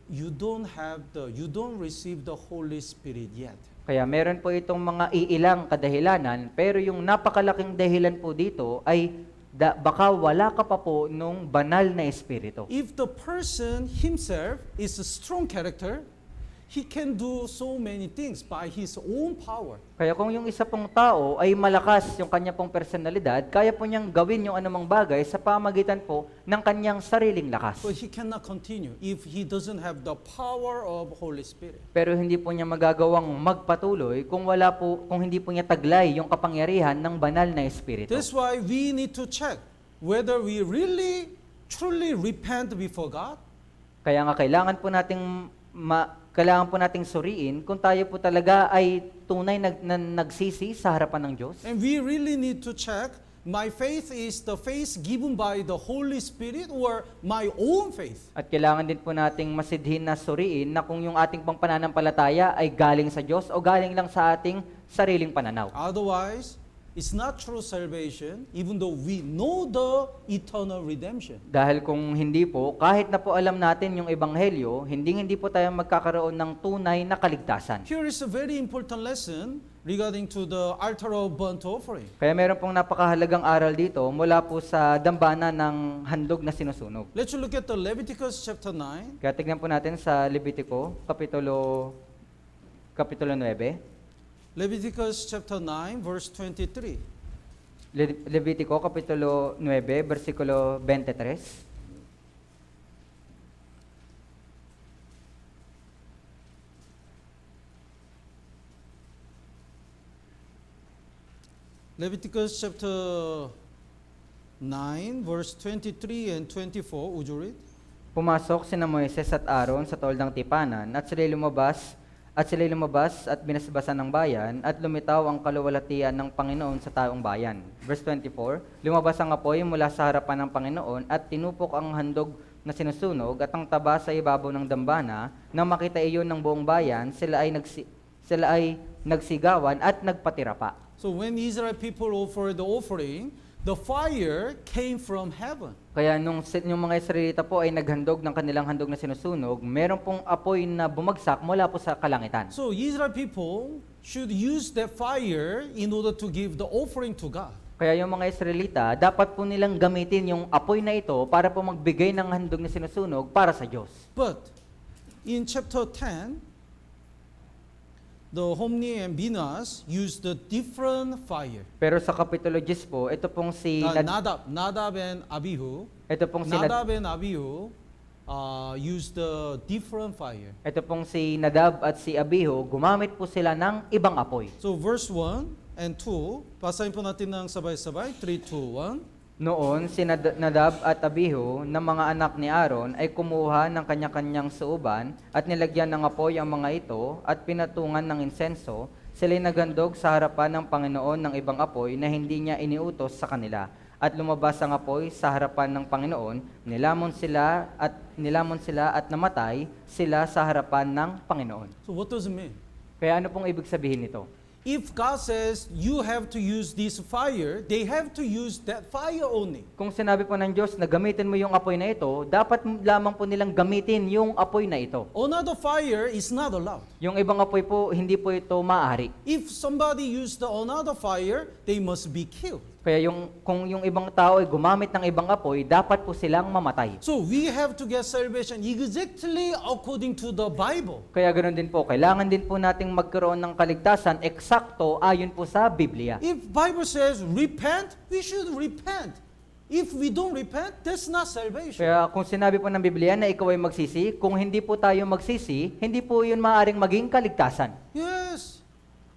you don't receive the Holy Spirit yet. Kaya meron po itong mga iilang kadahilanan, pero yung napakalaking dahilan po dito ay baka wala ka pa po nung banal na espiritu. If the person himself is a strong character, he can do so many things by his own power. Kaya kung yung isa pong tao ay malakas yung kanya pong personalidad, kaya po niyang gawin yung anumang bagay sa pamagitan po ng kanyang sariling lakas. But he cannot continue if he doesn't have the power of Holy Spirit. Pero hindi po niya magagawang magpatuloy kung hindi po niya taglay yung kapangyarihan ng banal na espiritu. That's why we need to check whether we really, truly repent before God. Kaya nga kailangan po nating suriin kung tayo po talaga ay tunay nagsisi sa harapan ng Diyos. And we really need to check, my faith is the faith given by the Holy Spirit or my own faith. At kailangan din po nating masidhin na suriin na kung yung ating pang pananampalataya ay galing sa Diyos o galing lang sa ating sariling pananaw. Otherwise, it's not true salvation, even though we know the eternal redemption. Dahil kung hindi po, kahit na po alam natin yung ebanghelyo, hindi po tayo magkakaroon ng tunay na kaligtasan. Here is a very important lesson regarding to the altar of burnt offering. Kaya meron pong napakahalagang aral dito mula po sa dambana ng handog na sinusunog. Let's look at the Leviticus chapter 9. Kaya tignan po natin sa Levitico, kapitulo 9. Leviticus chapter 9, verse 23. Levitico, kapitulo 9, versikulo 23. Leviticus chapter 9, verse 23 and 24. Would you read? Pumasok sina Moises at Aaron sa toldang tipanan at sila'y lumabas at binasbasan ng bayan at lumitaw ang kaluwalhatian ng Panginoon sa taong bayan. Verse 24, lumabas ang apoy mula sa harapan ng Panginoon at tinupok ang handog na sinusunog at ang taba sa ibabaw ng dambana. Nang makita iyon ng buong bayan, sila ay nagsigawan at nagpatirapa. So when Israel people offered the offering, the fire came from heaven. Kaya nung mga Israelita po ay naghandog ng kanilang handog na sinusunog, meron pong apoy na bumagsak mula po sa kalangitan. So Israel people should use that fire in order to give the offering to God. Kaya yung mga Israelita, dapat po nilang gamitin yung apoy na ito para po magbigay ng handog na sinusunog para sa Diyos. But in chapter 10, the Homni and Binas used the different fire. Pero sa kapitulo 10 po, ito pong si Nadab and Abihu. ito pong si Nadab and Abihu used the different fire. ito pong si Nadab at si Abihu, gumamit po sila ng ibang apoy. So verse 1 and 2, basahin po natin ng sabay-sabay. 3, 2, 1. Noon, si Nadab at Abihu na mga anak ni Aaron ay kumuha ng kanya-kanyang suuban at nilagyan ng apoy ang mga ito at pinatungan ng insenso. Sila'y naghandog sa harapan ng Panginoon ng ibang apoy na hindi niya iniutos sa kanila. At lumabas ang apoy sa harapan ng Panginoon, nilamon sila at namatay sila sa harapan ng Panginoon. So what does it mean? Kaya ano pong ibig sabihin nito? If God says you have to use this fire, they have to use that fire only. Kung sinabi po ng Diyos na gamitin mo yung apoy na ito, dapat lamang po nilang gamitin yung apoy na ito. Another fire is not allowed. Yung ibang apoy po, hindi po ito maaari. If somebody used another fire, they must be killed. Kaya kung yung ibang tao ay gumamit ng ibang apoy, dapat po silang mamatay. So we have to get salvation exactly according to the Bible. Kaya ganoon din po, kailangan din po nating magkaroon ng kaligtasan eksakto ayon po sa Biblia. If Bible says repent, we should repent. If we don't repent, that's not salvation. Kaya kung sinabi po ng Biblia na ikaw ay magsisi, kung hindi po tayo magsisi, hindi po yun maaaring maging kaligtasan. Yes,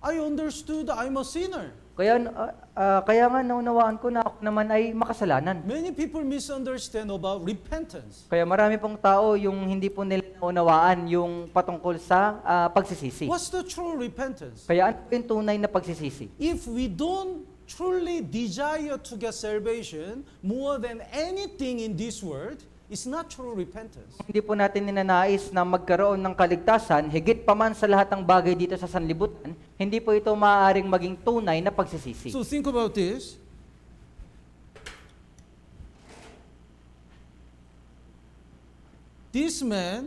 I understood I'm a sinner. Kaya nga naunawaan ko na ako naman ay makasalanan. Many people misunderstand about repentance. Kaya marami pong tao yung hindi po nila naunawaan yung patungkol sa pagsisisi. What's the true repentance? Kaya ano yung tunay na pagsisisi? If we don't truly desire to get salvation more than anything in this world, it's not true repentance. Hindi po natin ninanais na magkaroon ng kaligtasan, higit pa man sa lahat ng bagay dito sa sanlibutan, hindi po ito maaaring maging tunay na pagsisisi. So think about this. This man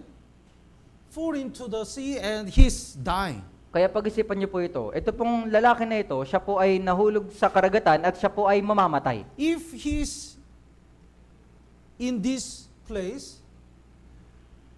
fall into the sea and he's dying. Kaya pag-isipan niyo po ito pong lalaki na ito, siya po ay nahulog sa karagatan at siya po ay mamamatay. If he's in this place,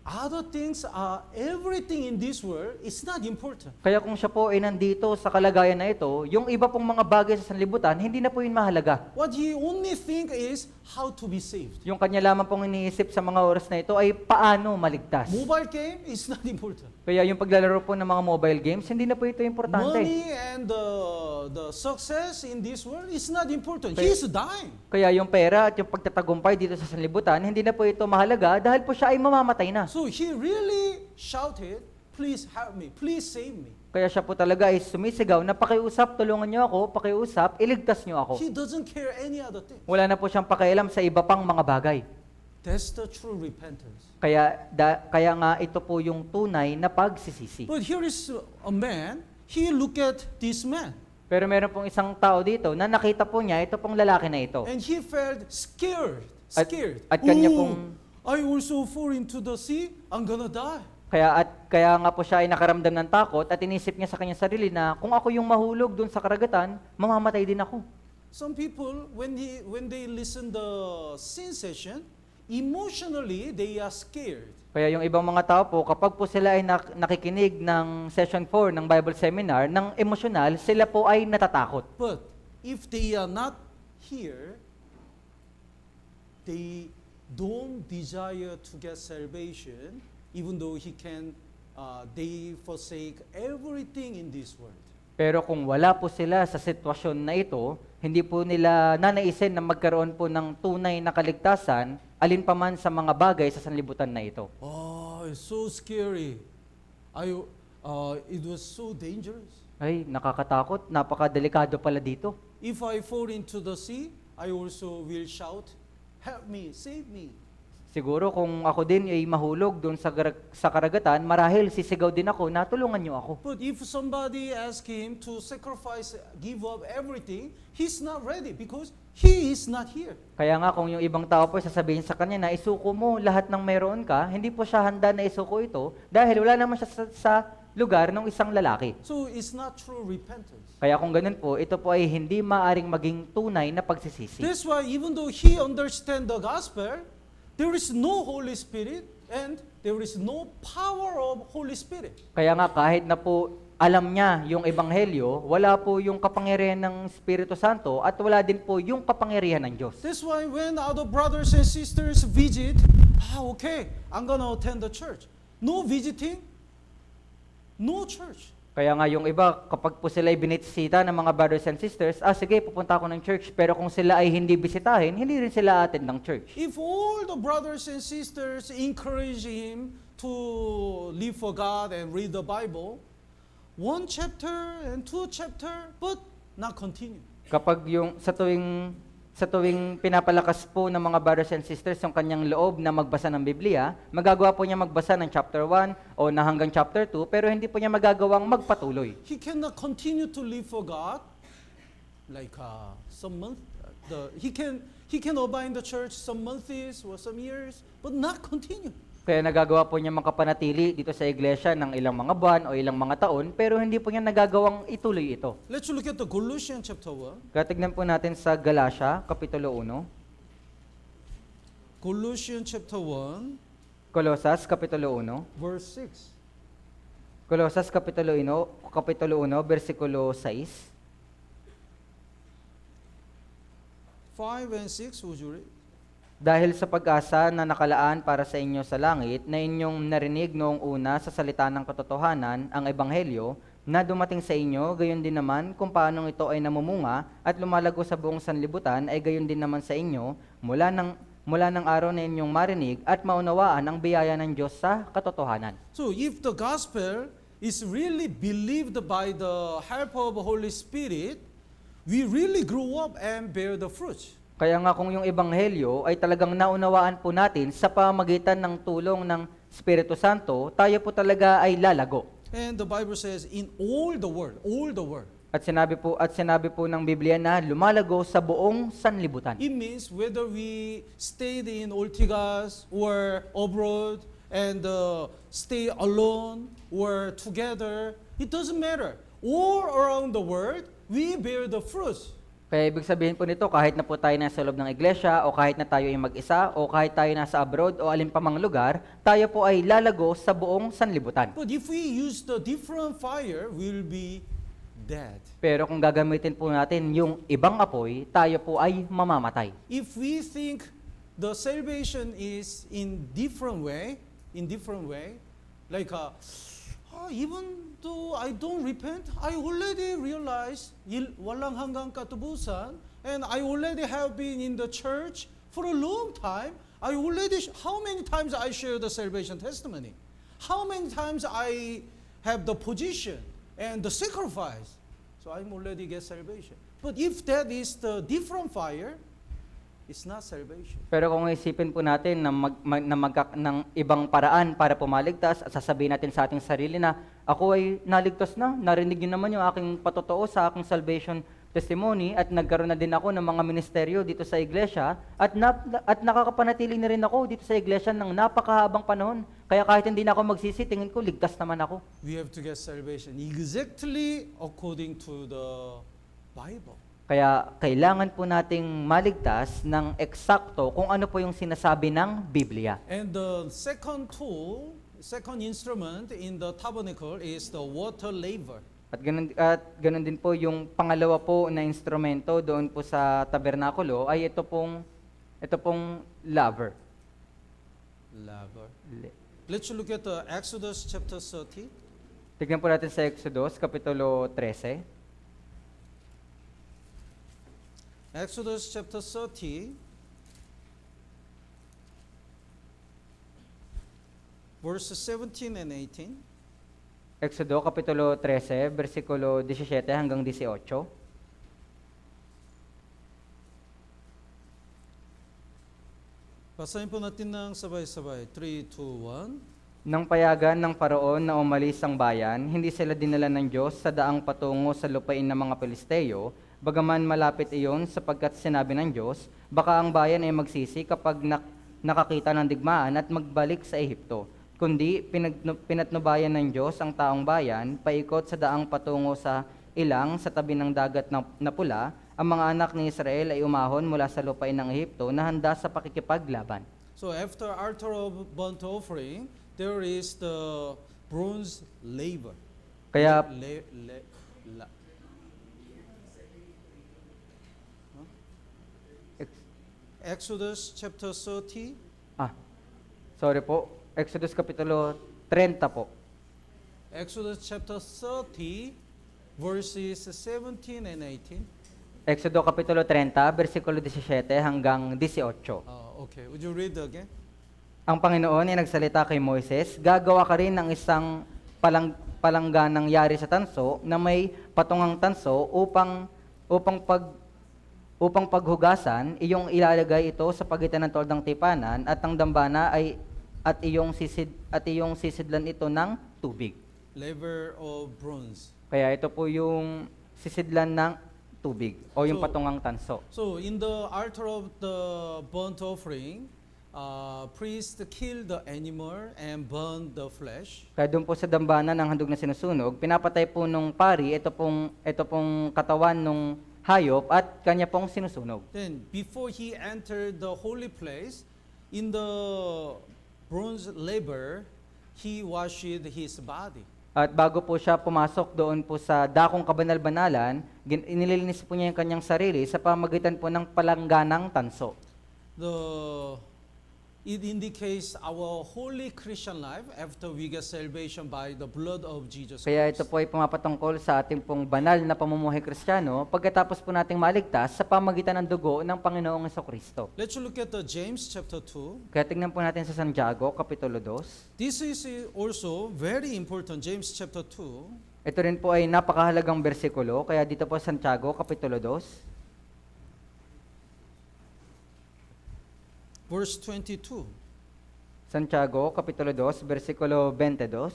other things are everything in this world is not important. Kaya kung siya po ay nandito sa kalagayan na ito, yung iba pong mga bagay sa sanlibutan, hindi na po yun mahalaga. What he only think is how to be saved. Yung kanya lamang pong iniisip sa mga oras na ito ay paano maligtas. Mobile game is not important. Kaya yung paglalaro po ng mga mobile games, hindi na po ito importante. Money and the success in this world is not important. He's dying. Kaya yung pera at yung pagtatagumpay dito sa sanlibutan, hindi na po ito mahalaga dahil po siya ay mamamatay na. So he really shouted, "Please help me, please save me." Kaya siya po talaga ay sumisigaw na pakiusap, tulungan niyo ako, pakiusap, iligtas niyo ako. He doesn't care any other thing. Wala na po siyang pakialam sa iba pang mga bagay. That's the true repentance. Kaya nga ito po yung tunay na pagsisisi. But here is a man, he looked at this man, Pero meron pong isang tao dito na nakita po niya ito pong lalaki na ito. and he felt scared. At kanya "Oh, pong- I also fall into the sea, I'm gonna die. Kaya nga po siya ay nakaramdam ng takot at inisip niya sa kanyang sarili na kung ako yung mahulog doon sa karagatan, mamamatay din ako. Some people, when they listen the sin session, emotionally they are scared. Kaya yung ibang mga tao po, kapag po sila ay nakikinig ng session 4 ng Bible Seminar, ng emosyonal, sila po ay natatakot. But if they are not here, they don't desire to get salvation, even though they forsake everything in this world. Pero kung wala po sila sa sitwasyon na ito, hindi po nila nanaisin na magkaroon po ng tunay na kaligtasan, alin pa man sa mga bagay sa sanlibutan na ito. Oh, it's so scary. It was so dangerous. Ay, nakakatakot, napakadelikado pala dito. If I fall into the sea, I also will shout, "Help me, save me." Siguro kung ako din ay mahulog doon sa karagatan, marahil sisigaw din ako na tulungan niyo ako. But if somebody asks him to sacrifice, give up everything, he's not ready because he is not here. Kaya nga kung yung ibang tao po sasabihin sa kanya na isuko mo lahat ng meron ka, hindi po siya handa na isuko ito dahil wala naman siya sa lugar ng isang lalaki. So it's not true repentance. Kaya kung ganun po, ito po ay hindi maaring maging tunay na pagsisisi. That's why even though he understands the gospel, there is no Holy Spirit and there is no power of Holy Spirit. Kaya nga kahit na po alam niya yung ebanghelyo, wala po yung kapangyarihan ng Espiritu Santo at wala din po yung kapangyarihan ng Diyos. That's why when other brothers and sisters visit, okay, I'm gonna attend the church. No visiting, no church. Kaya nga yung iba, kapag po sila ay binisita ng mga brothers and sisters, sige, pupunta ako ng church. Pero kung sila ay hindi bisitahin, hindi rin sila attend ng church. If all the brothers and sisters encourage him to live for God and read the Bible, 1 chapter and 2 chapter, but not continue. Kapag yung sa tuwing pinapalakas po ng mga brothers and sisters yung kanyang loob na magbasa ng Biblia, magagawa po niya magbasa ng chapter 1 o na hanggang chapter 2, pero hindi po niya magagawang magpatuloy. He cannot continue to live for God like some month. He can obey in the church some months or some years, but not continue. Kaya nagagawa po niya makapanatili dito sa iglesia ng ilang mga buwan o ilang mga taon, pero hindi po niya nagagawang ituloy ito. Let's look at the Colossians chapter 1. Kaya tignan po natin sa Galatia, Kapitulo 1. Colossians chapter 1, Kolosas, Kapitulo 1. verse 6. Kolosas, Kapitulo 1, versikulo 6. 5 and 6, would you read? Dahil sa pag-asa na nakalaan para sa inyo sa langit, na inyong narinig noong una sa salita ng katotohanan, ang Ebanghelyo, na dumating sa inyo, gayon din naman kung paanong ito ay namumunga at lumalago sa buong sanlibutan, ay gayon din naman sa inyo, mula ng araw na inyong marinig at maunawaan ang biyaya ng Diyos sa katotohanan. So if the gospel is really believed by the help of Holy Spirit, we really grow up and bear the fruits. Kaya nga kung yung Ebanghelyo ay talagang naunawaan po natin sa pamagitan ng tulong ng Espiritu Santo, tayo po talaga ay lalago. And the Bible says in all the world. At sinabi po ng Biblia na lumalago sa buong sanlibutan. It means whether we stayed in Ortigas or abroad and stay alone or together, it doesn't matter. All around the world, we bear the fruits. Kaya ibig sabihin po nito, kahit na po tayo nasa loob ng iglesia, o kahit na tayo ay mag-isa, o kahit tayo nasa abroad, o alin pa mang lugar, tayo po ay lalago sa buong sanlibutan. But if we use the different fire, we'll be dead. Pero kung gagamitin po natin yung ibang apoy, tayo po ay mamamatay. If we think the salvation is in different way, like even though I don't repent, I already realize walang hanggang katubusan, and I already have been in the church for a long time. How many times I share the salvation testimony? How many times I have the position and the sacrifice? So I'm already get salvation. But if that is the different fire, it's not salvation. Pero kung isipin po natin ng ibang paraan para pumaligtas at sasabihin natin sa ating sarili na ako ay naligtas na, narinig niyo naman yung aking patotoo sa aking salvation testimony at nagkaroon na din ako ng mga ministeryo dito sa iglesia at nakakapanatili na rin ako dito sa iglesia ng napakahabang panahon. Kaya kahit hindi na ako magsisi, tingin ko ligtas naman ako. We have to get salvation exactly according to the Bible. Kaya kailangan po nating maligtas ng eksakto kung ano po yung sinasabi ng Biblia. And the second instrument in the tabernacle is the water laver. At ganun din po yung pangalawa po na instrumento doon po sa tabernakulo ay ito pong laver. Let's look at the Exodus chapter 30. Tignan po natin sa Exodus kapitulo 13. Exodus chapter 30, verses 17 and 18. Exodo kapitulo 13, versikulo 17 hanggang 18. Basahin po natin ng sabay-sabay. 3, 2, 1. Nang payagan ng Paraon na umalis ang bayan, hindi sila dinala ng Diyos sa daang patungo sa lupain ng mga Pilisteo, bagaman malapit iyon sapagkat sinabi ng Diyos, baka ang bayan ay magsisi kapag nakakita ng digmaan at magbalik sa Ehipto. Kundi pinatnubayan ng Diyos ang taong bayan, paikot sa daang patungo sa ilang sa tabi ng dagat na pula, ang mga anak ni Israel ay umahon mula sa lupain ng Ehipto na handa sa pakikipaglaban. So after altar of burnt offering, there is the bronze laver. Kaya Exodus chapter 30. Sorry po. Exodus kapitulo 30 po. Exodus chapter 30, verses 17 and 18. Exodo kapitulo 30, versikulo 17 hanggang 18. Okay, would you read again? Ang Panginoon ay nagsalita kay Moises, gagawa ka rin ng isang palangganang yari sa tanso na may patungang tanso upang paghugasan, iyong ilalagay ito sa pagitan ng toldang tipanan at ang dambana ay at iyong sisidlan ito ng tubig. Laver of bronze. Kaya ito po yung sisidlan ng tubig o yung patungang tanso. So in the altar of the burnt offering, priest kill the animal and burn the flesh. Kaya doon po sa dambana ng handog na sinusunog, pinapatay po nung pari ito pong katawan nung hayop at kanya pong sinusunog. Then before he entered the holy place, in the bronze laver, he washed his body. At bago po siya pumasok doon po sa dakong kabanal-banalan, inililinis po niya yung kanyang sarili sa pamagitan po ng palangganang tanso. It indicates our holy Christian life after we get salvation by the blood of Jesus Kaya Christ. ito po ay pumapatungkol sa ating pong banal na pamumuhay Kristiyano pagkatapos po nating maligtas sa pamagitan ng dugo ng Panginoong Jesucristo. Let's look at the James chapter 2. Kaya tingnan po natin sa Santiago, Kapitulo 2. This is also very important, James chapter 2. Ito rin po ay napakahalagang bersikulo, kaya dito po Santiago, Kapitulo 2. Verse 22. Santiago, Kapitulo 2, versikulo 22.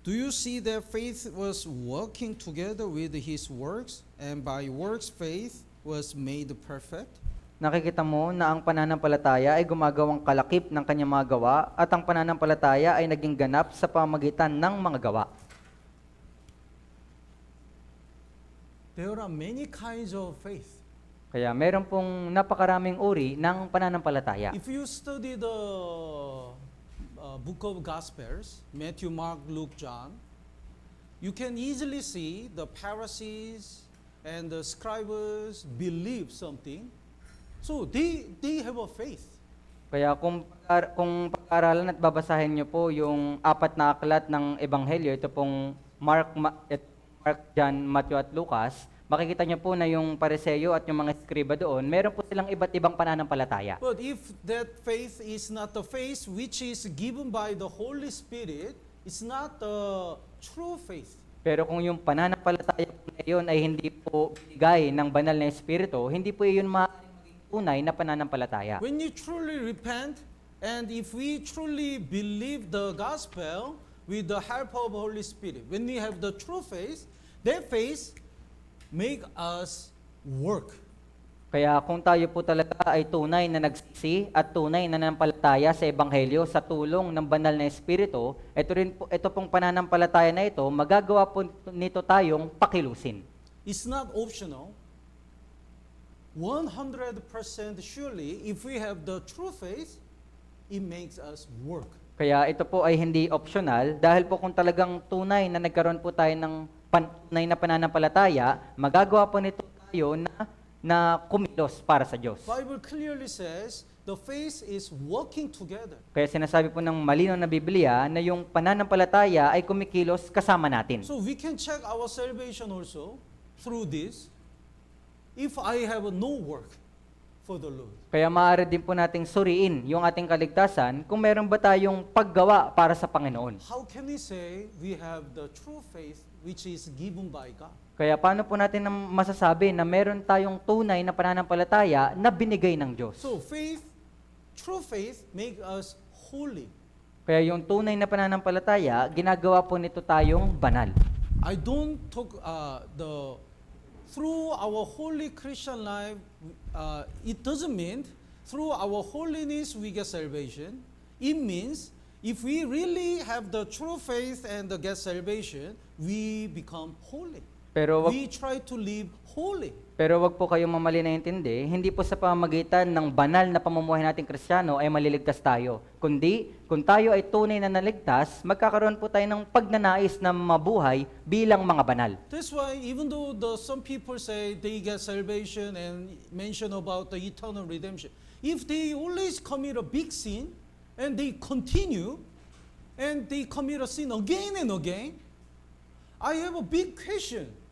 Do you see that faith was working together with his works, and by works faith was made perfect? Nakikita mo na ang pananampalataya ay gumagawang kalakip ng kanyang mga gawa at ang pananampalataya ay naging ganap sa pamagitan ng mga gawa. There are many kinds of faith. Kaya meron pong napakaraming uri ng pananampalataya. If you study the book of Gospels, Matthew, Mark, Luke, John, you can easily see the Pharisees and the scribes believe something. So they have a faith. Kaya kung pag-aaralan at babasahin niyo po yung 4 na aklat ng Ebanghelyo, ito pong Mark, John, Matthew at Lucas, makikita niyo po na yung Pariseo at yung mga eskriba doon, meron po silang iba't ibang pananampalataya. But if that faith is not the faith which is given by the Holy Spirit, it's not the true faith. Pero kung yung pananampalataya po na yun ay hindi po binigay ng banal na Espiritu, hindi po yun maaaring maging tunay na pananampalataya. When you truly repent, and if we truly believe the gospel with the help of Holy Spirit, when we have the true faith, that faith make us work. Kaya kung tayo po talaga ay tunay na nagsisi at tunay na nanampalataya sa Ebanghelyo sa tulong ng banal na Espiritu, ito pong pananampalataya na ito, magagawa po nito tayong pakilusin. It's not optional. 100% surely, if we have the true faith, it makes us work. Kaya ito po ay hindi optional dahil po kung talagang tunay na nagkaroon po tayo ng tunay na pananampalataya, magagawa po nito tayo na kumilos para sa Diyos. Bible clearly says the faith is working together. Kaya sinasabi po ng malinaw na Biblia na yung pananampalataya ay kumikilos kasama natin. So we can check our salvation also through this. If I have no work for the Lord. Kaya maaari din po nating suriin yung ating kaligtasan kung meron ba tayong paggawa para sa Panginoon. How can we say we have the true faith which is given by God? Kaya paano po natin masasabi na meron tayong tunay na pananampalataya na binigay ng Diyos? So faith, true faith make us holy. Kaya yung tunay na pananampalataya, ginagawa po nito tayong banal. I don't talk through our holy Christian life, it doesn't mean through our holiness we get salvation. It means if we really have the true faith and get salvation, we become holy. We try to live holy. Pero wag po kayong mamali na intindi, hindi po sa pamamagitan ng banal na pamumuhay nating Kristiyano ay maliligtas tayo. Kundi, kung tayo ay tunay na naligtas, magkakaroon po tayo ng pagnanais na mabuhay bilang mga banal. That's why even though some people say they get salvation and mention about the eternal redemption, if they always commit a big sin and they continue and they commit a sin again and again, I have a big question.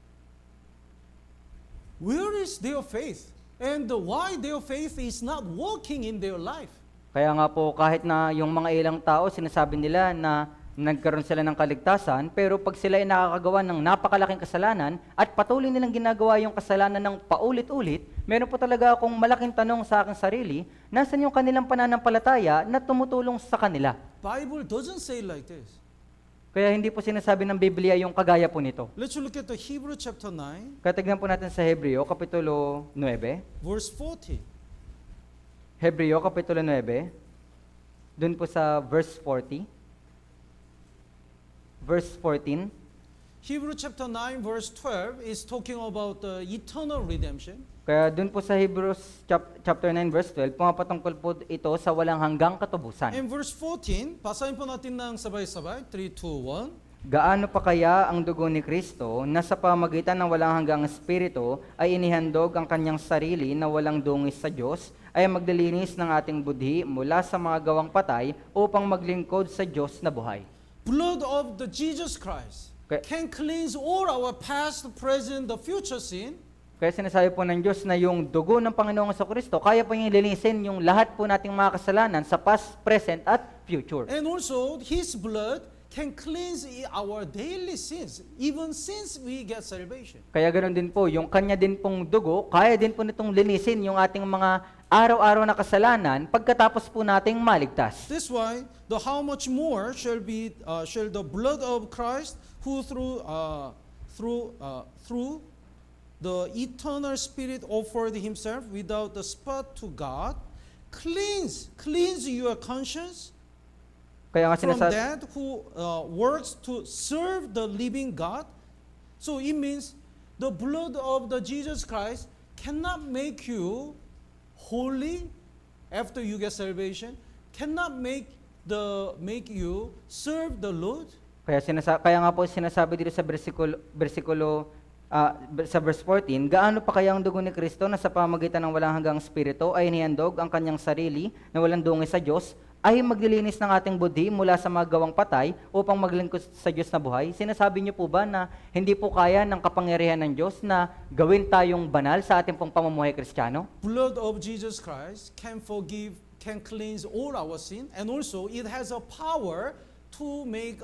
Where is their faith? And why their faith is not working in their life? Kaya nga po kahit na yung mga ilang tao sinasabi nila na nagkaroon sila ng kaligtasan, pero pag sila ay nakakagawa ng napakalaking kasalanan at patuloy nilang ginagawa yung kasalanan ng paulit-ulit, meron po talaga akong malaking tanong sa aking sarili, nasan yung kanilang pananampalataya na tumutulong sa kanila? Bible doesn't say like this. Kaya hindi po sinasabi ng Biblia yung kagaya po nito. Let's look at the Hebrew chapter 9. Katignan po natin sa Hebreo, Kapitulo 9. Verse 40. Hebreo, Kapitulo 9. Doon po sa verse 40. Verse 14. Hebrew chapter 9 verse 12 is talking about the eternal redemption. Kaya dun po sa Hebrews chapter 9 verse 12, pumapatungkol po ito sa walang hanggang katubusan. And verse 14, basahin po natin ng sabay-sabay. 3, 2, 1. Gaano pa kaya ang dugo ni Kristo na sa pamagitan ng walang hanggang espiritu ay inihandog ang kanyang sarili na walang dungis sa Diyos ay maglilinis ng ating budhi mula sa mga gawang patay upang maglingkod sa Diyos na buhay. Blood of the Jesus Christ can cleanse all our past, present, the future sin. Kaya sinasabi po ng Diyos na yung dugo ng Panginoong Jesucristo, kaya po yung linisin yung lahat po nating mga kasalanan sa past, present, at future. And also, His blood can cleanse our daily sins, even since we get salvation. Kaya ganoon din po, yung kanya din pong dugo, kaya din po nitong linisin yung ating mga araw-araw na kasalanan pagkatapos po nating maligtas. This why, how much more shall the blood of Christ, who through the eternal Spirit offered Himself without the spot to God, cleanse your conscience Kaya nga from sinasabi, that who works to serve the living God. So it means the blood of the Jesus Christ cannot make you holy after you get salvation, cannot make you serve the Lord. kaya nga po sinasabi dito sa bersikulo sa verse 14, gaano pa kaya ang dugo ni Kristo na sa pamagitan ng walang hanggang espiritu ay inihandog ang kanyang sarili na walang dungis sa Diyos ay maglilinis ng ating budhi mula sa mga gawang patay upang maglingkod sa Diyos na buhay. Sinasabi niyo po ba na hindi po kaya ng kapangyarihan ng Diyos na gawin tayong banal sa ating pong pamumuhay Kristiyano? Blood of Jesus Christ can forgive, can cleanse all our sin, and also it has a power to make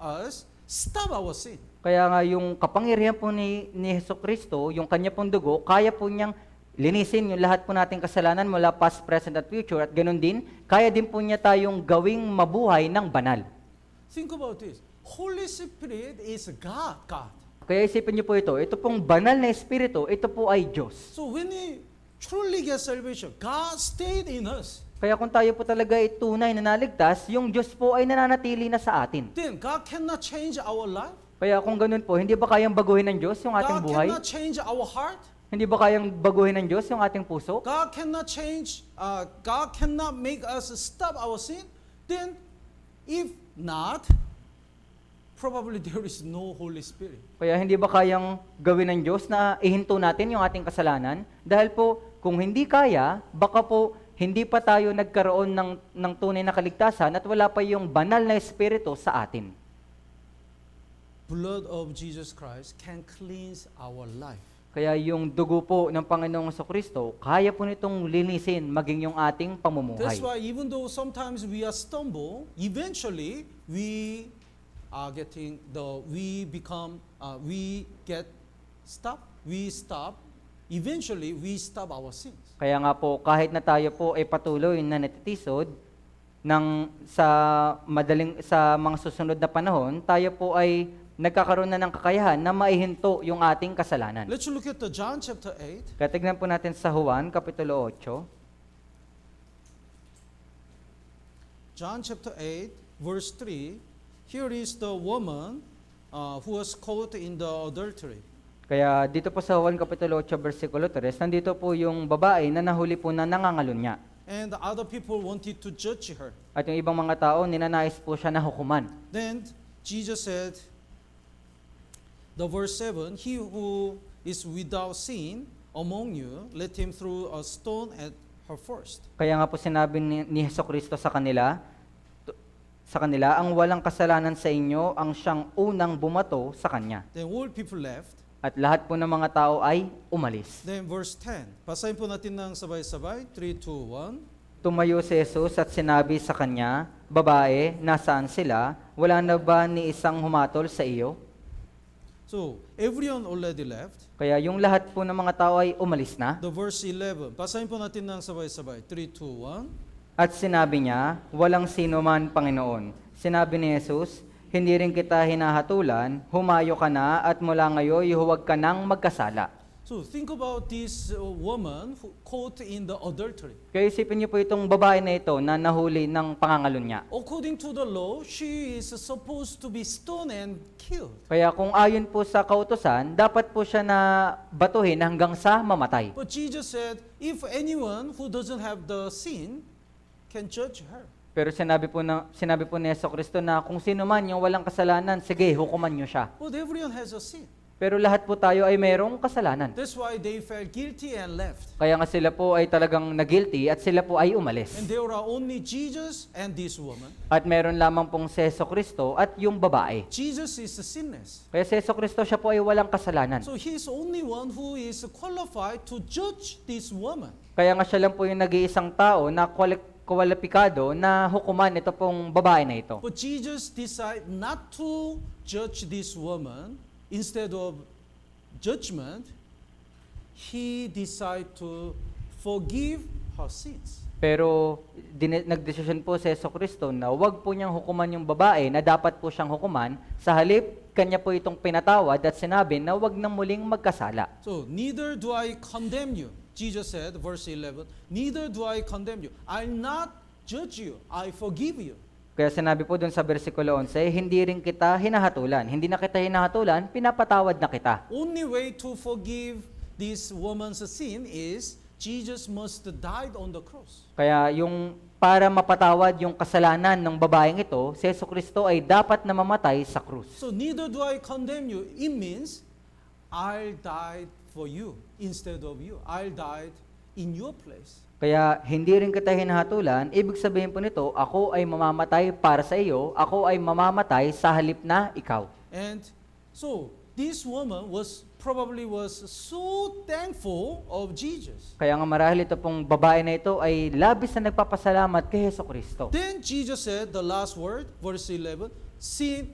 us stop our sin. Kaya nga yung kapangyarihan po ni Jesucristo, yung kanya pong dugo, kaya po niyang linisin yung lahat po nating kasalanan mula past, present, at future. At ganun din, kaya din po niya tayong gawing mabuhay ng banal. Think about this. Holy Spirit is God. Kaya isipin niyo po ito pong banal na espiritu, ito po ay Diyos. So when we truly get salvation, God stayed in us. Kaya kung tayo po talaga ay tunay na naligtas, yung Diyos po ay nananatili na sa atin. Then God cannot change our life. Kaya kung ganun po, hindi ba kayang baguhin ng Diyos yung ating God buhay? cannot change our heart. Hindi ba kayang baguhin ng Diyos yung ating puso? God cannot change, God cannot make us stop our sin. Then, if not, probably there is no Holy Spirit. Kaya hindi ba kayang gawin ng Diyos na ihinto natin yung ating kasalanan? Dahil po, kung hindi kaya, baka po hindi pa tayo nagkaroon ng tunay na kaligtasan at wala pa yung banal na espiritu sa atin. Blood of Jesus Christ can cleanse our life. Kaya yung dugo po ng Panginoong Jesucristo, kaya po nitong linisin maging yung ating pamumuhay. That's why even though sometimes we are stumble, eventually we stop, eventually we stop our sins. Kaya nga po, kahit na tayo po ay patuloy na natitisod, sa mga susunod na panahon, tayo po ay nagkakaroon na ng kakayahan na maihinto yung ating kasalanan. Let's look at the John chapter 8. Kaya tignan po natin sa Juan, Kapitulo 8. John chapter 8, verse 3. Here is the woman who was caught in the adultery. Kaya dito po sa Juan, Kapitulo 8, versikulo 3, nandito po yung babae na nahuli po na nangangalunya. And the other people wanted to judge her. At yung ibang mga tao, ninanais po siya na hukuman. Then Jesus said, the verse 7, he who is without sin among you, let him throw a stone at her first. Kaya nga po sinabi ni Jesucristo sa kanila, ang walang kasalanan sa inyo, ang siyang unang bumato sa kanya. Then all people left. At lahat po ng mga tao ay umalis. Then verse 10. Basahin po natin ng sabay-sabay. 3, 2, 1. Tumayo si Jesus at sinabi sa kanya, babae, nasaan sila? Wala na ba ni isang humatol sa iyo? So, everyone already left. Kaya yung lahat po ng mga tao ay umalis na. The verse 11. Basahin po natin ng sabay-sabay. 3, 2, 1. At sinabi niya, walang sino man, Panginoon. Sinabi ni Jesus, hindi rin kita hinahatulan, humayo ka na at mula ngayon huwag ka nang magkasala. So think about this woman who caught in the adultery. Kaya isipin niyo po itong babae na ito na nahuli ng pangangalun niya. According to the law, she is supposed to be stoned and killed. Kaya kung ayon po sa kautusan, dapat po siya na batuhin hanggang sa mamatay. But Jesus said, if anyone who doesn't have the sin can judge her. Pero sinabi po ni Jesucristo na kung sino man yung walang kasalanan, sige, hukuman niyo siya. But everyone has a sin. Pero lahat po tayo ay mayroong kasalanan. That's why they felt guilty and left. Kaya nga sila po ay talagang nag-guilty at sila po ay umalis. And there are only Jesus and this woman. At meron lamang pong si Jesucristo at yung babae. Jesus is sinless. Kaya si Jesucristo siya po ay walang kasalanan. So he is only one who is qualified to judge this woman. Kaya nga siya lang po yung nag-iisang tao na kwalipikado na hukuman ito pong babae na ito. But Jesus decided not to judge this woman. Instead of judgment, he decided to forgive her sins. Pero nagdesisyon po si Jesucristo na wag po niyang hukuman yung babae na dapat po siyang hukuman. Sa halip, kanya po itong pinatawad at sinabi na wag nang muling magkasala. So, neither do I condemn you. Jesus said, verse 11, neither do I condemn you. I'll not judge you. I forgive you. Kaya sinabi po dun sa versikulo 11, hindi rin kita hinahatulan. Hindi na kita hinahatulan, pinapatawad na kita. Only way to forgive this woman's sin is Jesus must died on the cross. Kaya yung para mapatawad yung kasalanan ng babaeng ito, si Jesucristo ay dapat na mamatay sa krus. So neither do I condemn you. It means I'll die for you instead of you. I'll die in your place. Kaya hindi rin kita hinahatulan, ibig sabihin po nito, ako ay mamamatay para sa iyo, ako ay mamamatay sa halip na ikaw. And so this woman probably was so thankful of Jesus. Kaya nga marahil ito pong babae na ito ay labis na nagpapasalamat kay Jesucristo. Then Jesus said the last word, verse 11,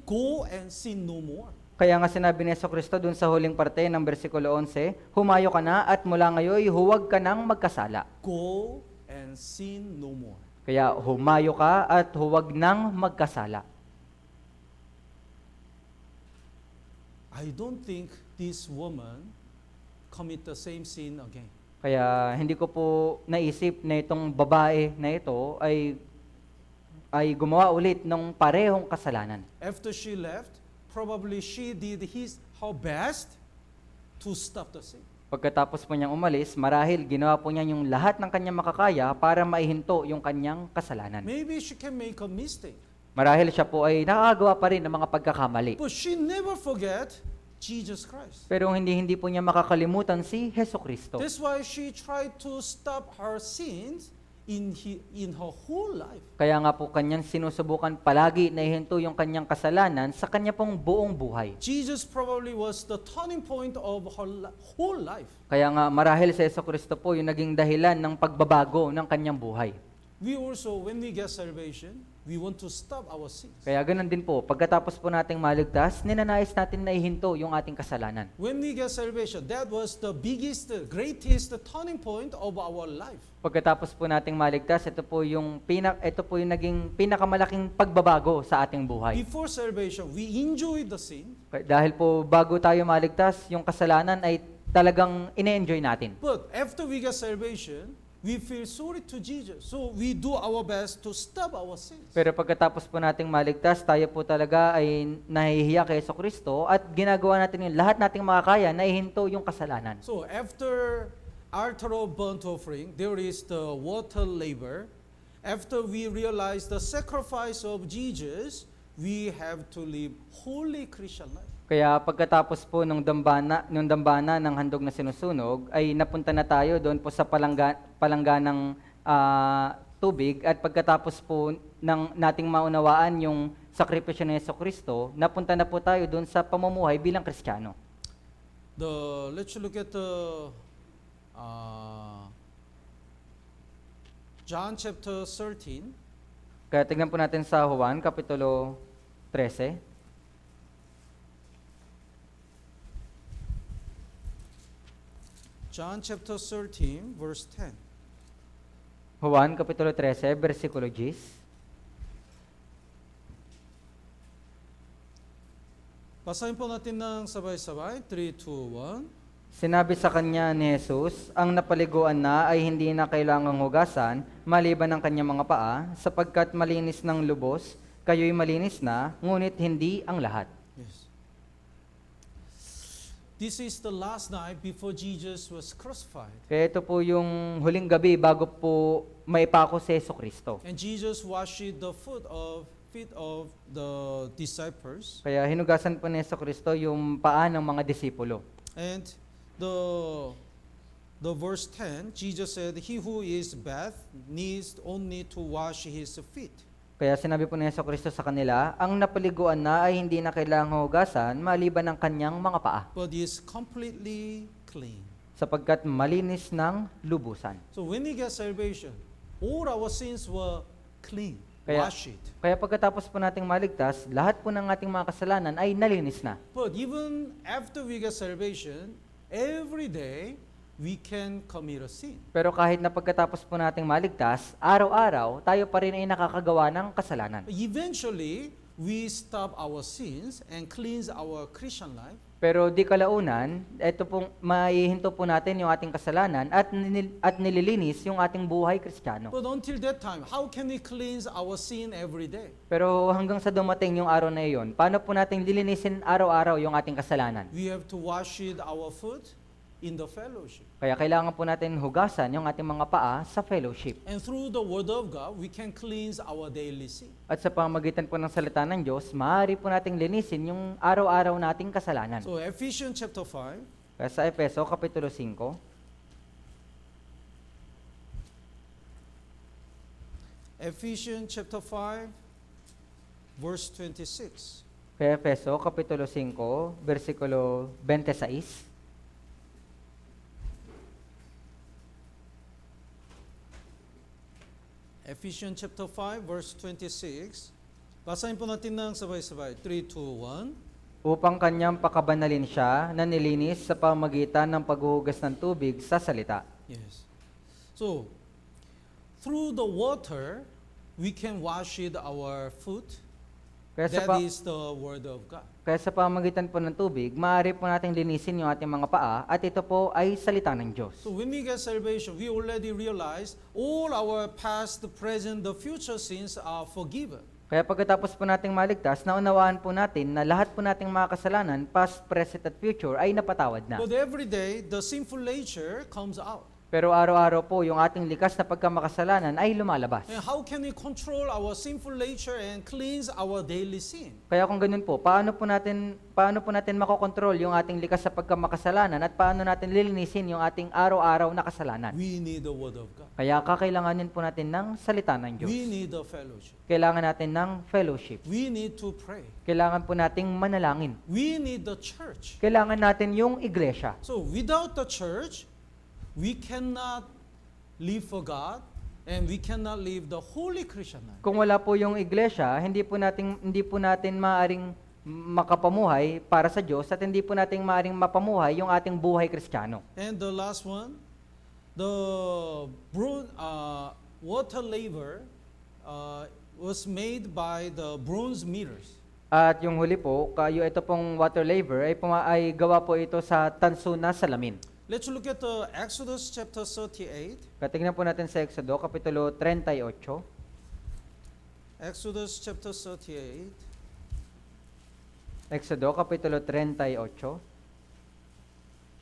go and sin no more. Kaya nga sinabi ni Jesucristo dun sa huling parte ng versikulo 11, humayo ka na at mula ngayon huwag ka nang magkasala. Go and sin no more. Kaya humayo ka at huwag nang magkasala. I don't think this woman commit the same sin again. Kaya hindi ko po naisip na itong babae na ito ay gumawa ulit ng parehong kasalanan. After she left, probably she did her best to stop the sin. Pagkatapos po niyang umalis, marahil ginawa po niya yung lahat ng kanyang makakaya para maihinto yung kanyang kasalanan. Maybe she can make a mistake. Marahil siya po ay nakakagawa pa rin ng mga pagkakamali. But she never forget Jesus Christ. Pero hindi po niya makakalimutan si Jesucristo. That's why she tried to stop her sins in her whole life. Kaya nga po kanyang sinusubukan palagi na ihinto yung kanyang kasalanan sa kanya pong buong buhay. Jesus probably was the turning point of her whole life. Kaya nga marahil si Jesucristo po yung naging dahilan ng pagbabago ng kanyang buhay. We also, when we get salvation, we want to stop our sins. Kaya ganun din po, pagkatapos po nating maligtas, ninanais natin na ihinto yung ating kasalanan. When we get salvation, that was the biggest, greatest turning point of our life. Pagkatapos po nating maligtas, ito po yung naging pinakamalaking pagbabago sa ating buhay. Before salvation, we enjoyed the sin. Dahil po bago tayo maligtas, yung kasalanan ay talagang ine-enjoy natin. But after we get salvation, we feel sorry to Jesus. So we do our best to stop our sins. Pero pagkatapos po nating maligtas, tayo po talaga ay nahihiya kay Jesucristo at ginagawa natin yung lahat nating makakaya na ihinto yung kasalanan. So after altar of burnt offering, there is the water labor. After we realize the sacrifice of Jesus, we have to live holy Christian life. Kaya pagkatapos po nung dambana ng handog na sinusunog, ay napunta na tayo doon po sa palangganang tubig at pagkatapos po nating maunawaan yung sakripisyo ni Jesucristo, napunta na po tayo doon sa pamumuhay bilang Kristiyano. Let's look at the John chapter 13. Kaya tignan po natin sa Juan, Kapitulo 13. John chapter 13, verse 10. Juan, Kapitulo 13, versikulo 10. Basahin po natin ng sabay-sabay. 3, 2, 1. Sinabi sa kanya ni Jesus, ang napaliguan na ay hindi na kailangang hugasan, maliban ang kanyang mga paa, sapagkat malinis ng lubos, kayo'y malinis na, ngunit hindi ang lahat. Yes. This is the last night before Jesus was crucified. Kaya ito po yung huling gabi bago po maipako si Jesucristo. And Jesus washed the feet of the disciples. Kaya hinugasan po ni Jesucristo yung paa ng mga disipulo. And the verse 10, Jesus said, "He who is bathed needs only to wash his feet." Kaya sinabi po ni Jesucristo sa kanila, ang napaliguan na ay hindi na kailangang hugasan maliban ang kanyang mga paa, But is completely clean. sapagkat malinis ng lubusan. So when we get salvation, all our sins were clean, Kaya- washed. Kaya pagkatapos po nating maligtas, lahat po ng ating mga kasalanan ay nalinis na. But even after we get salvation, every day we can commit a sin. Pero kahit na pagkatapos po nating maligtas, araw-araw tayo pa rin ay nakakagawa ng kasalanan. Eventually, we stop our sins and cleanse our Christian life. Pero di kalaunan, ito pong maihinto po natin yung ating kasalanan at nililinis yung ating buhay Kristiyano. But until that time, how can we cleanse our sin every day? Pero hanggang sa dumating yung araw na iyon, paano po natin lilinisin araw-araw yung ating kasalanan? We have to wash it our foot in the fellowship. Kaya kailangan po natin hugasan yung ating mga paa sa fellowship. And through the word of God, we can cleanse our daily sin. At sa pamamagitan po ng salita ng Diyos, maaari po nating linisin yung araw-araw nating kasalanan. So Ephesians chapter 5, Kaya sa Efeso, Kapitulo 5, Ephesians chapter 5, verse 26. kaya Efeso, Kapitulo 5, versikulo 26, Ephesians chapter 5, verse 26. Basahin po natin ng sabay-sabay. 3, 2, 1. upang kanyang pakabanalin siya na nilinis sa pamagitan ng paghuhugas ng tubig sa salita. Yes. So, through the water, we can wash it our foot. Kaya sa, That is the word of God. kaya sa pamagitan po ng tubig, maaari po nating linisin yung ating mga paa at ito po ay salita ng Diyos. So when we get salvation, we already realize all our past, present, the future sins are forgiven. Kaya pagkatapos po nating maligtas, naunawaan po natin na lahat po nating mga kasalanan, past, present at future, ay napatawad na. But every day, the sinful nature comes out. Pero araw-araw po, yung ating likas na pagkamakasalanan ay lumalabas. And how can we control our sinful nature and cleanse our daily sin? Kaya kung ganun po, paano po natin makokontrol yung ating likas sa pagkamakasalanan at paano natin lilinisin yung ating araw-araw na kasalanan? We need the word of God. Kaya kakailanganin po natin ng salita ng Diyos. We need the fellowship. Kailangan natin ng fellowship. We need to pray. Kailangan po nating manalangin. We need the church. Kailangan natin yung iglesia. So without the church, we cannot live for God and we cannot live the holy Christian life. Kung wala po yung iglesia, hindi po natin maaring makapamuhay para sa Diyos at hindi po natin maaring mapamuhay yung ating buhay Kristiyano. And the last one, the water laver was made by the bronze mirrors. At yung huli po, ito pong water laver ay gawa po ito sa tanso na salamin. Let's look at the Exodus chapter 38. Katingnan po natin sa Exodo, Kapitulo 38. Exodus chapter 38, Exodo, Kapitulo 38,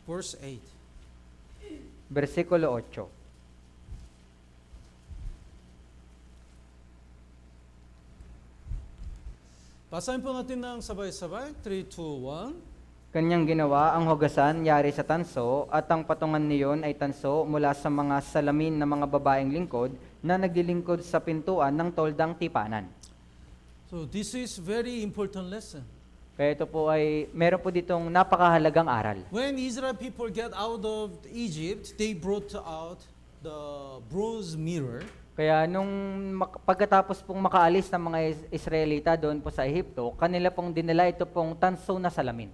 verse 8. versikulo 8. Basahin po natin ng sabay-sabay. 3, 2, 1. Kanyang ginawa ang hugasan yari sa tanso at ang patungan niyon ay tanso mula sa mga salamin ng mga babaeng lingkod na naglilingkod sa pintuan ng toldang tipanan. So this is very important lesson. Kaya ito po ay meron po ditong napakahalagang aral. When Israel people get out of Egypt, they brought out the bronze mirror. Kaya nung pagkatapos pong makaalis ng mga Israelita doon po sa Ehipto, kanila pong dinala ito pong tanso na salamin.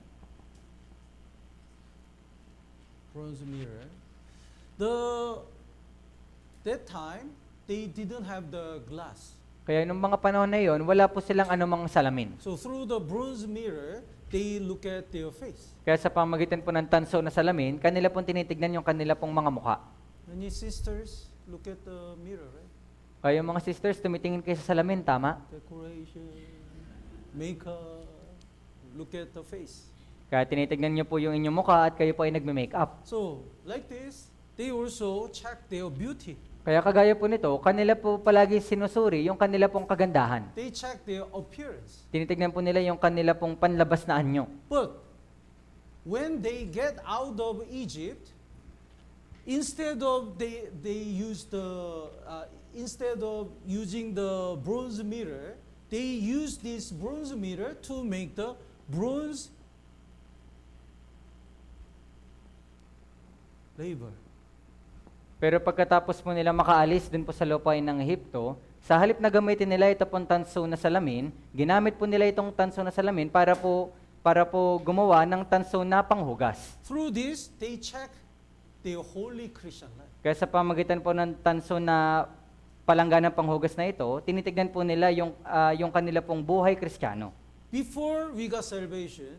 Bronze mirror. That time, they didn't have the glass. Kaya nung mga panahon na yon, wala po silang anumang salamin. So through the bronze mirror, they look at their face. Kaya sa pamagitan po ng tanso na salamin, kanila pong tinitignan yung kanila pong mga mukha. And you sisters look at the mirror, right? Kaya yung mga sisters, tumitingin kayo sa salamin, tama? Decoration, makeup, look at the face. Kaya tinitignan niyo po yung inyong mukha at kayo po ay nagme-makeup. So, like this, they also check their beauty. Kaya kagaya po nito, kanila po palagi sinusuri yung kanila pong kagandahan. They check their appearance. Tinitignan po nila yung kanila pong panlabas na anyo. But when they get out of Egypt, instead of instead of using the bronze mirror, they use this bronze mirror to make the bronze labor. Pero pagkatapos po nila makaalis dun po sa lupain ng Ehipto, sa halip na gamitin nila ito pong tanso na salamin, ginamit po nila itong tanso na salamin para po gumawa ng tanso na panghugas. Through this, they check their holy Christian life. Kaya sa pamagitan po ng tanso na palangganang panghugas na ito, tinitignan po nila yung kanila pong buhay Kristiyano. Before we got salvation,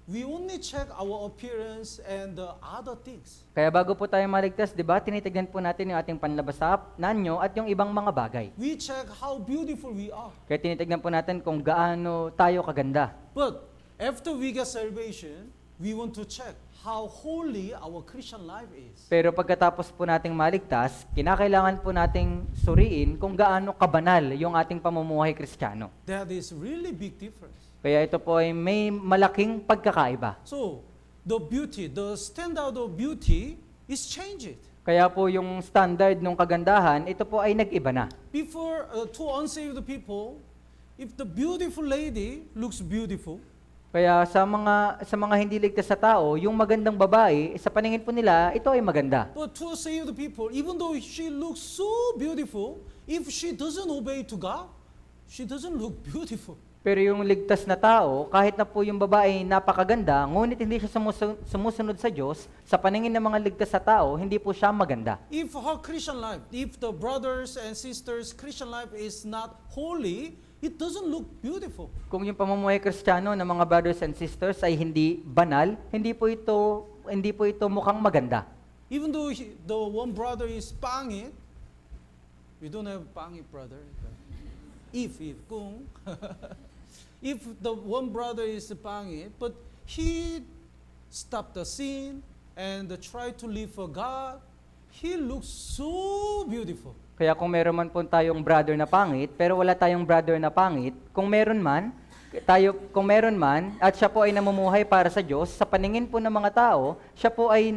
we only check our appearance and the other things. Kaya bago po tayo maligtas, di ba, tinitignan po natin yung ating panlabas na anyo at yung ibang mga bagay. We check how beautiful we are. Kaya tinitignan po natin kung gaano tayo kaganda. But after we get salvation, we want to check how holy our Christian life is. Pero pagkatapos po nating maligtas, kinakailangan po nating suriin kung gaano kabanal yung ating pamumuhay Kristiyano. That is really big difference. Kaya ito po ay may malaking pagkakaiba. So, the beauty, the standard of beauty is changed. Kaya po yung standard ng kagandahan, ito po ay nag-iba na. Before, to unsaved people, if the beautiful lady looks beautiful, Kaya sa mga hindi ligtas sa tao, yung magandang babae, sa paningin po nila, ito ay maganda. but to saved people, even though she looks so beautiful, if she doesn't obey to God, she doesn't look beautiful. Pero yung ligtas na tao, kahit na po yung babae napakaganda, ngunit hindi siya sumusunod sa Diyos, sa paningin ng mga ligtas sa tao, hindi po siya maganda. If her Christian life, if the brothers and sisters' Christian life is not holy, it doesn't look beautiful. Kung yung pamumuhay Kristiyano ng mga brothers and sisters ay hindi banal, hindi po ito mukhang maganda. Even though the one brother is pangit, we don't have pangit brother. If kung if the one brother is pangit, but he stopped the sin and try to live for God, he looks so beautiful. Kaya kung meron man po tayong brother na pangit, pero wala tayong brother na pangit, kung meron man at siya po ay namumuhay para sa Diyos, sa paningin po ng mga tao, siya po ay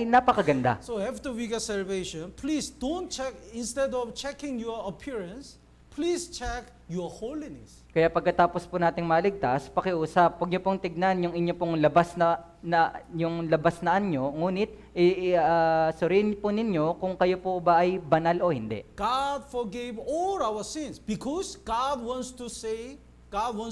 napakaganda. So after we get salvation, please don't check, instead of checking your appearance, please check your holiness. Kaya pagkatapos po nating maligtas, pakiusap, huwag niyo pong tignan yung inyo pong labas na anyo, ngunit suriin po ninyo kung kayo po ba ay banal o hindi. God forgave all our sins because God wants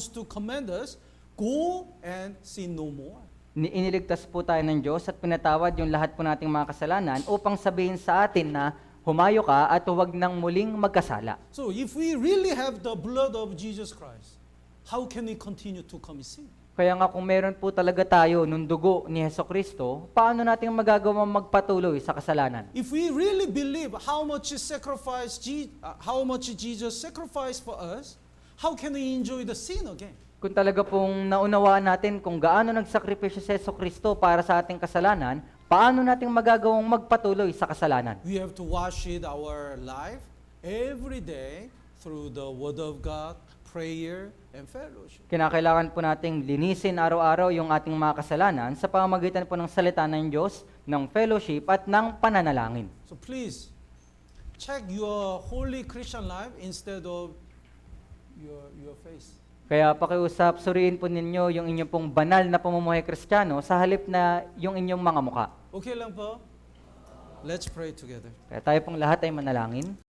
to command us, go and sin no more. Iniligtas po tayo ng Diyos at pinatawad yung lahat po nating mga kasalanan upang sabihin sa atin na humayo ka at huwag nang muling magkasala. So if we really have the blood of Jesus Christ, how can we continue to commit sin? Kaya nga kung meron po talaga tayo nung dugo ni Hesukristo, paano natin magagawa magpatuloy sa kasalanan? If we really believe how much Jesus sacrificed for us, how can we enjoy the sin again? Kung talaga pong naunawaan natin kung gaano nagsakripisyo si Hesukristo para sa ating kasalanan, paano natin magagawang magpatuloy sa kasalanan? We have to wash it our life every day through the Word of God, prayer, and fellowship. Kinakailangan po nating linisin araw-araw yung ating mga kasalanan sa pamamagitan po ng salita ng Diyos, ng fellowship at ng pananalangin. So please, check your holy Christian life instead of your face. Kaya pakiusap, suriin po ninyo yung inyong pong banal na pamumuhay Kristiyano sa halip na yung inyong mga mukha. Okay lang po? Let's pray together. Kaya tayo pong lahat ay manalangin.